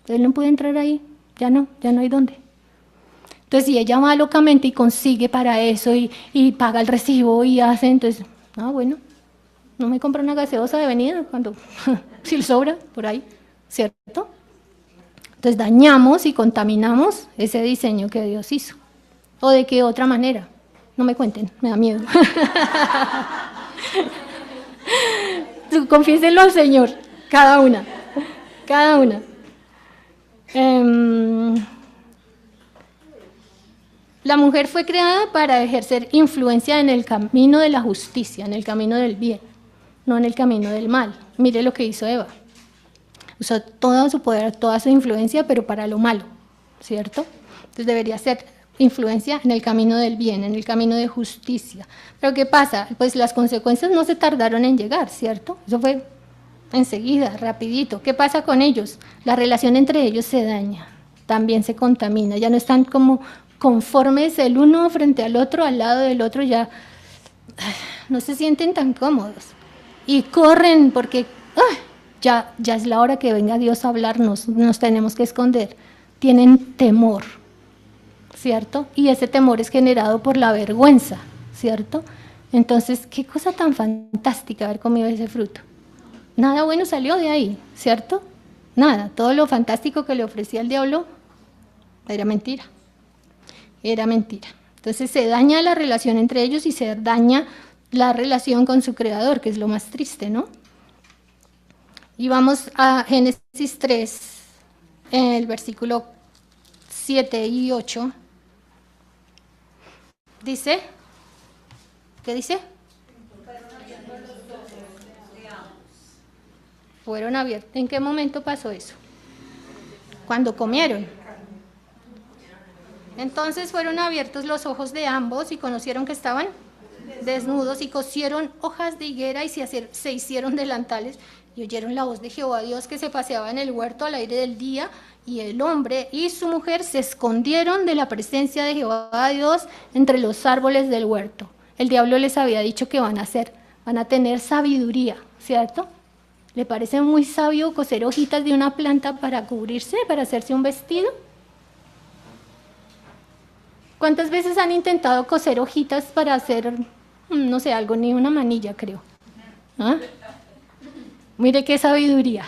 él no puede entrar ahí, ya no hay dónde. Entonces, si ella va locamente y consigue para eso y paga el recibo y hace, entonces, bueno, no me compra una gaseosa de venida cuando, si le sobra, por ahí, ¿cierto? Entonces, dañamos y contaminamos ese diseño que Dios hizo. ¿O de qué otra manera? No me cuenten, me da miedo. Tú confiéselo al Señor, cada una, cada una. La mujer fue creada para ejercer influencia en el camino de la justicia, en el camino del bien, no en el camino del mal. Mire lo que hizo Eva. Usó todo su poder, toda su influencia, pero para lo malo, ¿cierto? Entonces debería ser influencia en el camino del bien, en el camino de justicia. Pero ¿qué pasa? Pues las consecuencias no se tardaron en llegar, ¿cierto? Eso fue enseguida, rapidito. ¿Qué pasa con ellos? La relación entre ellos se daña, también se contamina, ya no están como conformes el uno frente al otro, al lado del otro, ya no se sienten tan cómodos. Y corren porque ya es la hora que venga Dios a hablarnos, nos tenemos que esconder. Tienen temor, ¿cierto? Y ese temor es generado por la vergüenza, ¿cierto? Entonces, qué cosa tan fantástica haber comido ese fruto. Nada bueno salió de ahí, ¿cierto? Nada, todo lo fantástico que le ofrecía el diablo era mentira. Era mentira. Entonces se daña la relación entre ellos y se daña la relación con su creador, que es lo más triste, ¿no? Y vamos a Génesis 3, el versículo 7 y 8. Dice, ¿qué dice? Fueron abiertos. ¿En qué momento pasó eso? Cuando comieron. Entonces fueron abiertos los ojos de ambos y conocieron que estaban desnudos y cosieron hojas de higuera y se hicieron delantales y oyeron la voz de Jehová Dios que se paseaba en el huerto al aire del día, y el hombre y su mujer se escondieron de la presencia de Jehová Dios entre los árboles del huerto. El diablo les había dicho que van a tener sabiduría, ¿cierto? ¿Le parece muy sabio coser hojitas de una planta para cubrirse, para hacerse un vestido? ¿Cuántas veces han intentado coser hojitas para hacer, no sé, algo, ni una manilla, creo? ¿Ah? Mire qué sabiduría.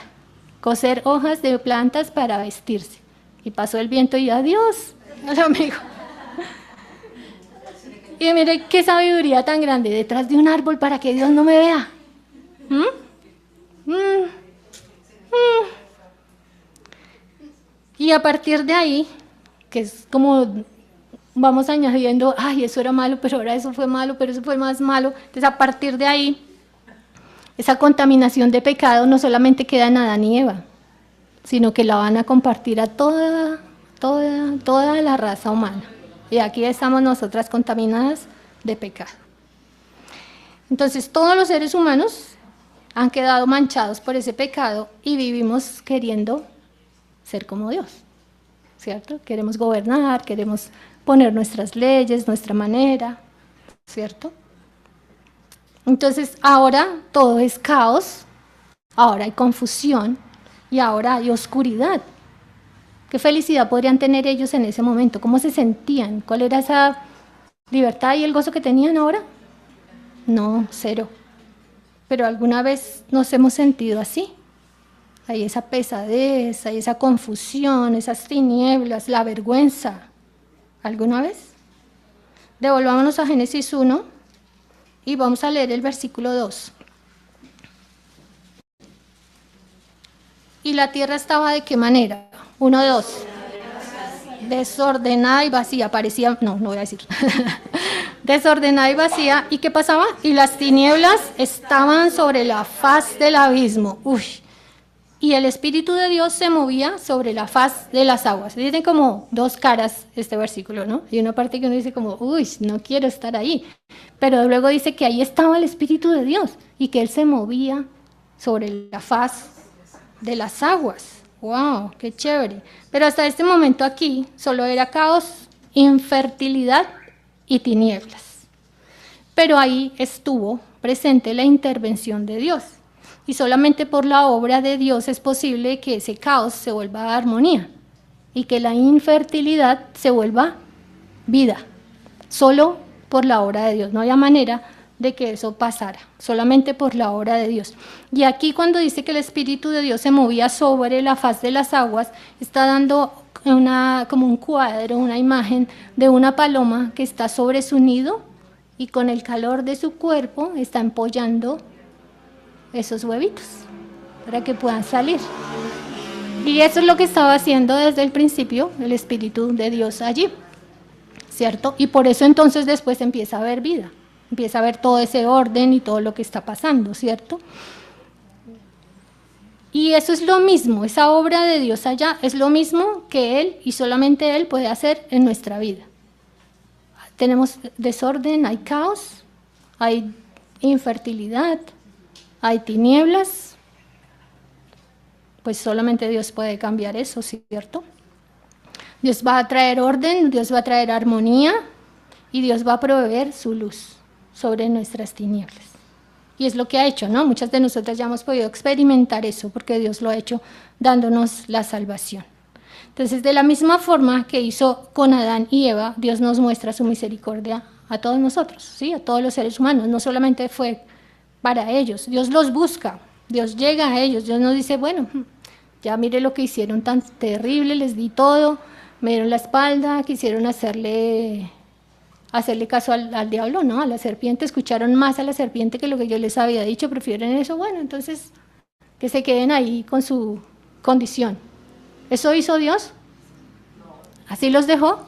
Coser hojas de plantas para vestirse. Y pasó el viento y adiós, al amigo. Y mire qué sabiduría tan grande, detrás de un árbol para que Dios no me vea. Y a partir de ahí, que es como vamos añadiendo, ay, eso era malo, pero ahora eso fue malo, pero eso fue más malo. Entonces, a partir de ahí, esa contaminación de pecado no solamente queda en Adán y Eva, sino que la van a compartir a toda la raza humana. Y aquí estamos nosotras contaminadas de pecado. Entonces, todos los seres humanos han quedado manchados por ese pecado y vivimos queriendo ser como Dios, ¿cierto? Queremos gobernar, queremos poner nuestras leyes, nuestra manera, ¿cierto? Entonces ahora todo es caos, ahora hay confusión y ahora hay oscuridad. ¿Qué felicidad podrían tener ellos en ese momento? ¿Cómo se sentían? ¿Cuál era esa libertad y el gozo que tenían ahora? No, cero. Pero alguna vez nos hemos sentido así. Hay esa pesadez, hay esa confusión, esas tinieblas, la vergüenza. ¿Alguna vez? Devolvámonos a Génesis 1 y vamos a leer el versículo 2. ¿Y la tierra estaba de qué manera? 1, 2. Desordenada y vacía, parecía, no voy a decir. Desordenada y vacía, ¿y qué pasaba? Y las tinieblas estaban sobre la faz del abismo. Y el Espíritu de Dios se movía sobre la faz de las aguas. Tiene como dos caras este versículo, ¿no? Hay una parte que uno dice como, no quiero estar ahí. Pero luego dice que ahí estaba el Espíritu de Dios y que Él se movía sobre la faz de las aguas. ¡Wow! ¡Qué chévere! Pero hasta este momento aquí solo era caos, infertilidad y tinieblas. Pero ahí estuvo presente la intervención de Dios. Y solamente por la obra de Dios es posible que ese caos se vuelva armonía y que la infertilidad se vuelva vida. Solo por la obra de Dios. No había manera de que eso pasara, solamente por la obra de Dios. Y aquí cuando dice que el Espíritu de Dios se movía sobre la faz de las aguas, está dando como un cuadro, una imagen de una paloma que está sobre su nido y con el calor de su cuerpo está empollando esos huevitos para que puedan salir. Y eso es lo que estaba haciendo desde el principio el Espíritu de Dios allí, ¿cierto? Y por eso entonces después empieza a haber vida, empieza a haber todo ese orden y todo lo que está pasando, ¿cierto? Y eso es lo mismo, esa obra de Dios allá es lo mismo que Él y solamente Él puede hacer en nuestra vida. Tenemos desorden, hay caos, hay infertilidad, hay tinieblas, pues solamente Dios puede cambiar eso, ¿cierto? Dios va a traer orden, Dios va a traer armonía y Dios va a proveer su luz sobre nuestras tinieblas. Y es lo que ha hecho, ¿no? Muchas de nosotras ya hemos podido experimentar eso porque Dios lo ha hecho dándonos la salvación. Entonces, de la misma forma que hizo con Adán y Eva, Dios nos muestra su misericordia a todos nosotros, ¿sí? A todos los seres humanos. No solamente fue para ellos, Dios los busca, Dios llega a ellos, Dios nos dice, bueno, ya mire lo que hicieron tan terrible, les di todo, me dieron la espalda, quisieron hacerle caso al diablo, ¿no? A la serpiente, escucharon más a la serpiente que lo que yo les había dicho, prefieren eso, bueno, entonces que se queden ahí con su condición. ¿Eso hizo Dios? ¿Así los dejó?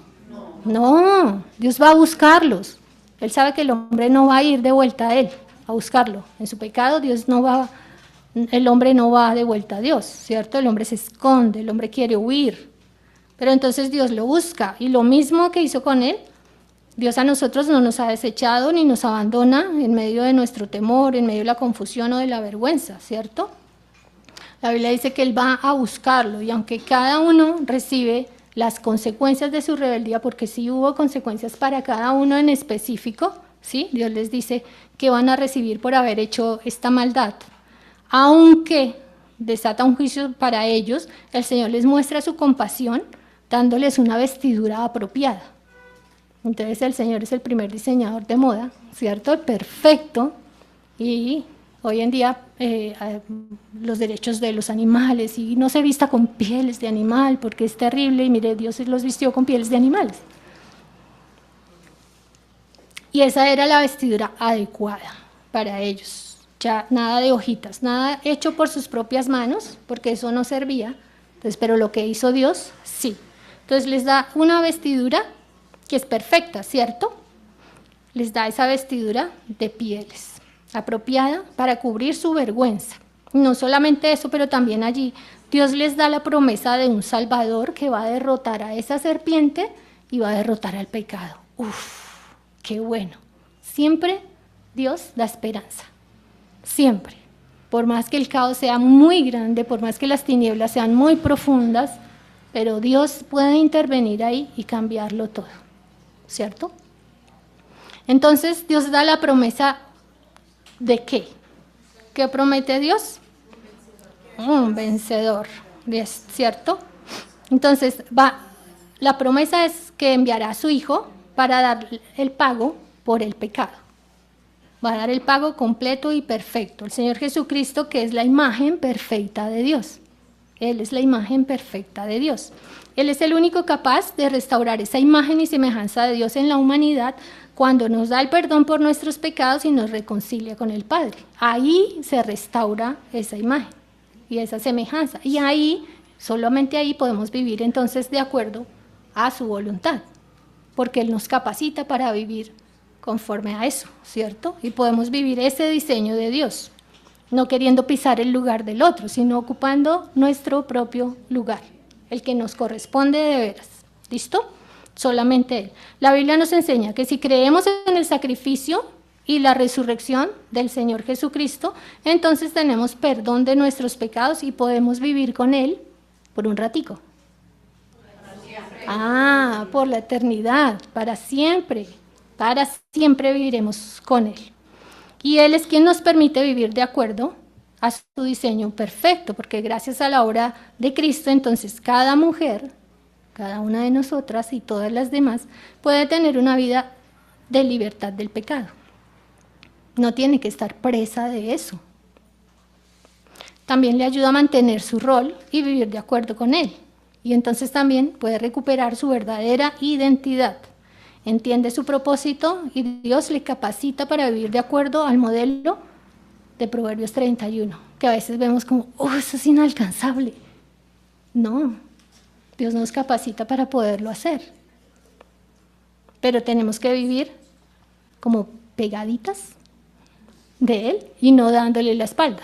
No, Dios va a buscarlos. Él sabe que el hombre no va a ir de vuelta a Él, a buscarlo. En su pecado el hombre no va de vuelta a Dios, ¿cierto? El hombre se esconde, el hombre quiere huir. Pero entonces Dios lo busca, y lo mismo que hizo con Él, Dios a nosotros no nos ha desechado ni nos abandona en medio de nuestro temor, en medio de la confusión o de la vergüenza, ¿cierto? La Biblia dice que Él va a buscarlo, y aunque cada uno recibe las consecuencias de su rebeldía, porque sí hubo consecuencias para cada uno en específico, ¿sí? Dios les dice que van a recibir por haber hecho esta maldad. Aunque desata un juicio para ellos, el Señor les muestra su compasión, dándoles una vestidura apropiada. Entonces el Señor es el primer diseñador de moda, ¿cierto? Perfecto. Y hoy en día los derechos de los animales, y no se vista con pieles de animal porque es terrible, y mire, Dios los vistió con pieles de animales. Y esa era la vestidura adecuada para ellos. Ya nada de hojitas, nada hecho por sus propias manos, porque eso no servía. Entonces, pero lo que hizo Dios, sí. Entonces les da una vestidura que es perfecta, ¿cierto? Les da esa vestidura de pieles, apropiada para cubrir su vergüenza. No solamente eso, pero también allí Dios les da la promesa de un Salvador que va a derrotar a esa serpiente y va a derrotar al pecado. ¡Uf! ¡Qué bueno! Siempre Dios da esperanza, siempre. Por más que el caos sea muy grande, por más que las tinieblas sean muy profundas, pero Dios puede intervenir ahí y cambiarlo todo, ¿cierto? Entonces Dios da la promesa ¿de qué? ¿Qué promete Dios? Un vencedor, ¿cierto? Entonces la promesa es que enviará a su Hijo para dar el pago por el pecado. Va a dar el pago completo y perfecto. El Señor Jesucristo, que es la imagen perfecta de Dios. Él es la imagen perfecta de Dios. Él es el único capaz de restaurar esa imagen y semejanza de Dios en la humanidad cuando nos da el perdón por nuestros pecados y nos reconcilia con el Padre. Ahí se restaura esa imagen y esa semejanza. Y ahí, solamente ahí podemos vivir entonces de acuerdo a su voluntad, porque Él nos capacita para vivir conforme a eso, ¿cierto? Y podemos vivir ese diseño de Dios, no queriendo pisar el lugar del otro, sino ocupando nuestro propio lugar, el que nos corresponde de veras. ¿Listo? Solamente Él. La Biblia nos enseña que si creemos en el sacrificio y la resurrección del Señor Jesucristo, entonces tenemos perdón de nuestros pecados y podemos vivir con Él por un ratico. Por la eternidad, para siempre viviremos con Él. Y Él es quien nos permite vivir de acuerdo a su diseño perfecto, porque gracias a la obra de Cristo, entonces cada mujer, cada una de nosotras y todas las demás, puede tener una vida de libertad del pecado. No tiene que estar presa de eso. También le ayuda a mantener su rol y vivir de acuerdo con Él. Y entonces también puede recuperar su verdadera identidad. entiende su propósito y Dios le capacita para vivir de acuerdo al modelo de Proverbios 31, que a veces vemos como, eso es inalcanzable. No, Dios nos capacita para poderlo hacer. Pero tenemos que vivir como pegaditas de Él y no dándole la espalda,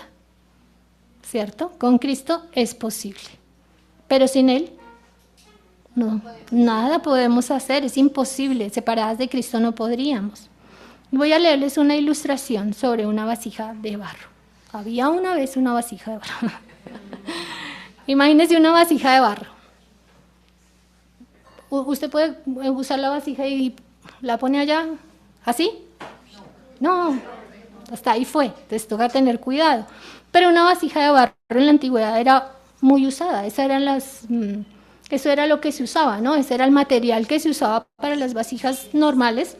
¿cierto? Con Cristo es posible, pero sin Él no, nada podemos hacer, es imposible, separadas de Cristo no podríamos. Voy a leerles una ilustración sobre una vasija de barro. Había una vez una vasija de barro. Imagínense una vasija de barro. ¿Usted puede usar la vasija y la pone allá así? No, hasta ahí fue, entonces toca tener cuidado. Pero una vasija de barro en la antigüedad era muy usada, eso era lo que se usaba, ¿no? Ese era el material que se usaba para las vasijas normales.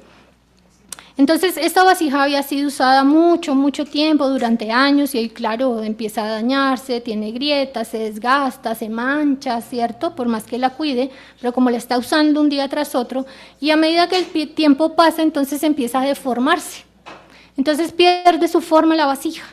Entonces, esta vasija había sido usada mucho tiempo, durante años, y ahí, claro, empieza a dañarse, tiene grietas, se desgasta, se mancha, ¿cierto? Por más que la cuide, pero como la está usando un día tras otro, y a medida que el tiempo pasa, entonces empieza a deformarse. Entonces pierde su forma la vasija,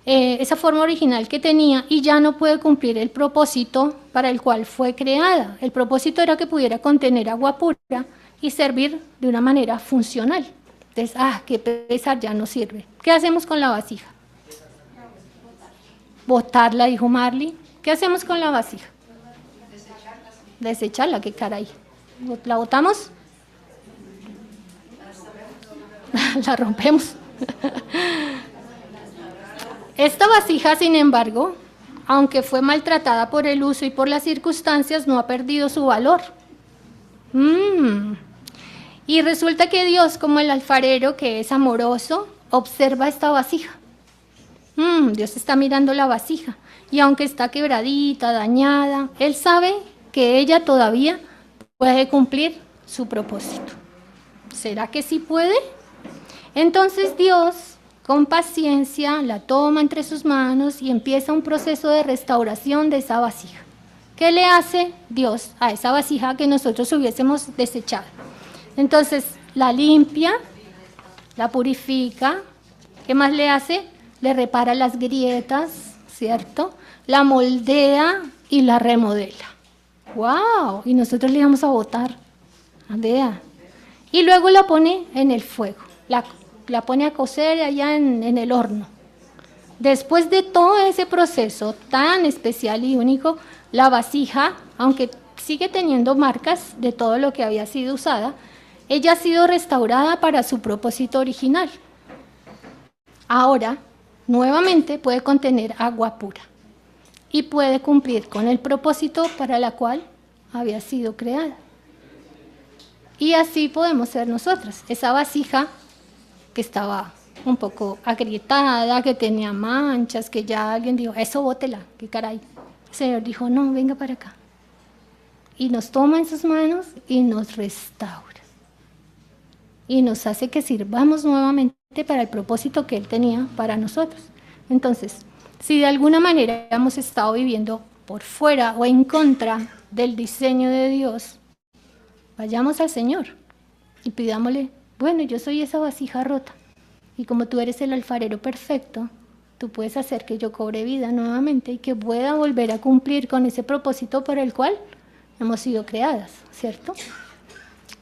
esa forma original que tenía, y ya no puede cumplir el propósito para el cual fue creada. El propósito era que pudiera contener agua pura y servir de una manera funcional. Entonces, qué pesar, ya no sirve. ¿Qué hacemos con la vasija? Botarla, dijo Marley. ¿Qué hacemos con la vasija? Desecharla, qué caray. ¿La botamos? La rompemos. Esta vasija, sin embargo, aunque fue maltratada por el uso y por las circunstancias, no ha perdido su valor. Y resulta que Dios, como el alfarero que es amoroso, observa esta vasija. Dios está mirando la vasija, y aunque está quebradita, dañada, Él sabe que ella todavía puede cumplir su propósito. ¿Será que sí puede? Entonces Dios, con paciencia, la toma entre sus manos y empieza un proceso de restauración de esa vasija. ¿Qué le hace Dios a esa vasija que nosotros hubiésemos desechado? Entonces la limpia, la purifica. ¿Qué más le hace? Le repara las grietas, ¿cierto? La moldea y la remodela. ¡Wow! Y nosotros le íbamos a botar. Vea. Y luego la pone en el fuego. La pone a cocer allá en el horno. Después de todo ese proceso tan especial y único, la vasija, aunque sigue teniendo marcas de todo lo que había sido usada, ella ha sido restaurada para su propósito original. Ahora, nuevamente puede contener agua pura y puede cumplir con el propósito para el cual había sido creada. Y así podemos ser nosotras. Esa vasija que estaba un poco agrietada, que tenía manchas, que ya alguien dijo, eso bótela, qué caray. El Señor dijo, no, venga para acá. Y nos toma en sus manos y nos restaura. Y nos hace que sirvamos nuevamente para el propósito que Él tenía para nosotros. Entonces, si de alguna manera hemos estado viviendo por fuera o en contra del diseño de Dios, vayamos al Señor y pidámosle, bueno, yo soy esa vasija rota, y como tú eres el alfarero perfecto, tú puedes hacer que yo cobre vida nuevamente y que pueda volver a cumplir con ese propósito por el cual hemos sido creadas, ¿cierto?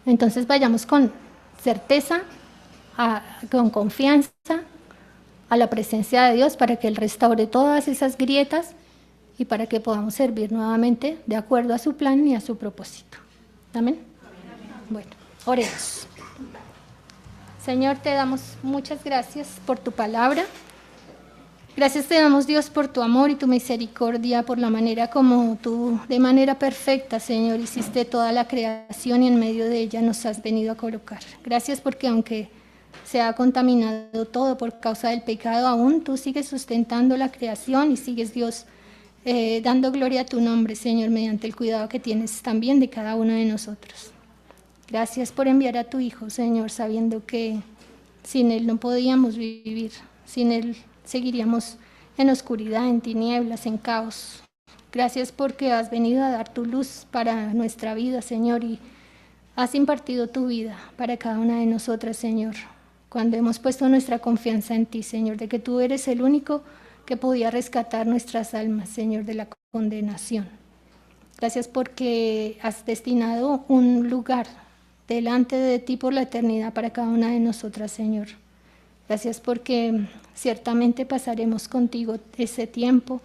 Entonces vayamos con certeza, con confianza a la presencia de Dios para que Él restaure todas esas grietas y para que podamos servir nuevamente de acuerdo a su plan y a su propósito. ¿Amén? Bueno, oremos. Señor, te damos muchas gracias por tu palabra. Gracias te damos, Dios, por tu amor y tu misericordia, por la manera como tú, de manera perfecta, Señor, hiciste toda la creación y en medio de ella nos has venido a colocar. Gracias porque aunque se ha contaminado todo por causa del pecado, aún tú sigues sustentando la creación y sigues, Dios, dando gloria a tu nombre, Señor, mediante el cuidado que tienes también de cada uno de nosotros. Gracias por enviar a tu Hijo, Señor, sabiendo que sin Él no podíamos vivir, sin Él seguiríamos en oscuridad, en tinieblas, en caos. Gracias porque has venido a dar tu luz para nuestra vida, Señor, y has impartido tu vida para cada una de nosotras, Señor, cuando hemos puesto nuestra confianza en ti, Señor, de que tú eres el único que podía rescatar nuestras almas, Señor, de la condenación. Gracias porque has destinado un lugar delante de ti por la eternidad para cada una de nosotras, Señor. Gracias porque ciertamente pasaremos contigo ese tiempo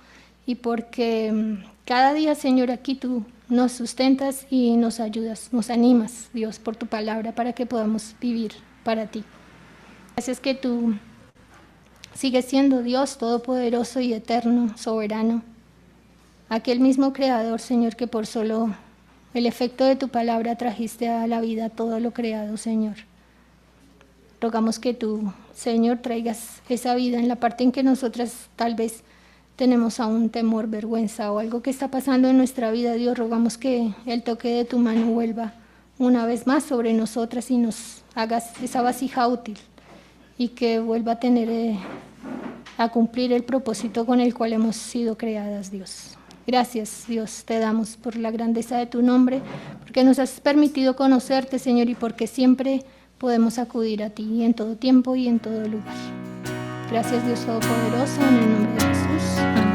y porque cada día, Señor, aquí tú nos sustentas y nos ayudas, nos animas, Dios, por tu palabra para que podamos vivir para ti. Gracias que tú sigues siendo Dios todopoderoso y eterno, soberano. Aquel mismo creador, Señor, que por solo el efecto de tu palabra trajiste a la vida todo lo creado, Señor. Rogamos que tú, Señor, traigas esa vida en la parte en que nosotras tal vez tenemos aún temor, vergüenza o algo que está pasando en nuestra vida. Dios, rogamos que el toque de tu mano vuelva una vez más sobre nosotras y nos hagas esa vasija útil y que vuelva a tener, a cumplir el propósito con el cual hemos sido creadas, Dios. Gracias, Dios, te damos por la grandeza de tu nombre, porque nos has permitido conocerte, Señor, y porque siempre podemos acudir a ti en todo tiempo y en todo lugar. Gracias, Dios Todopoderoso, en el nombre de Jesús. Amén.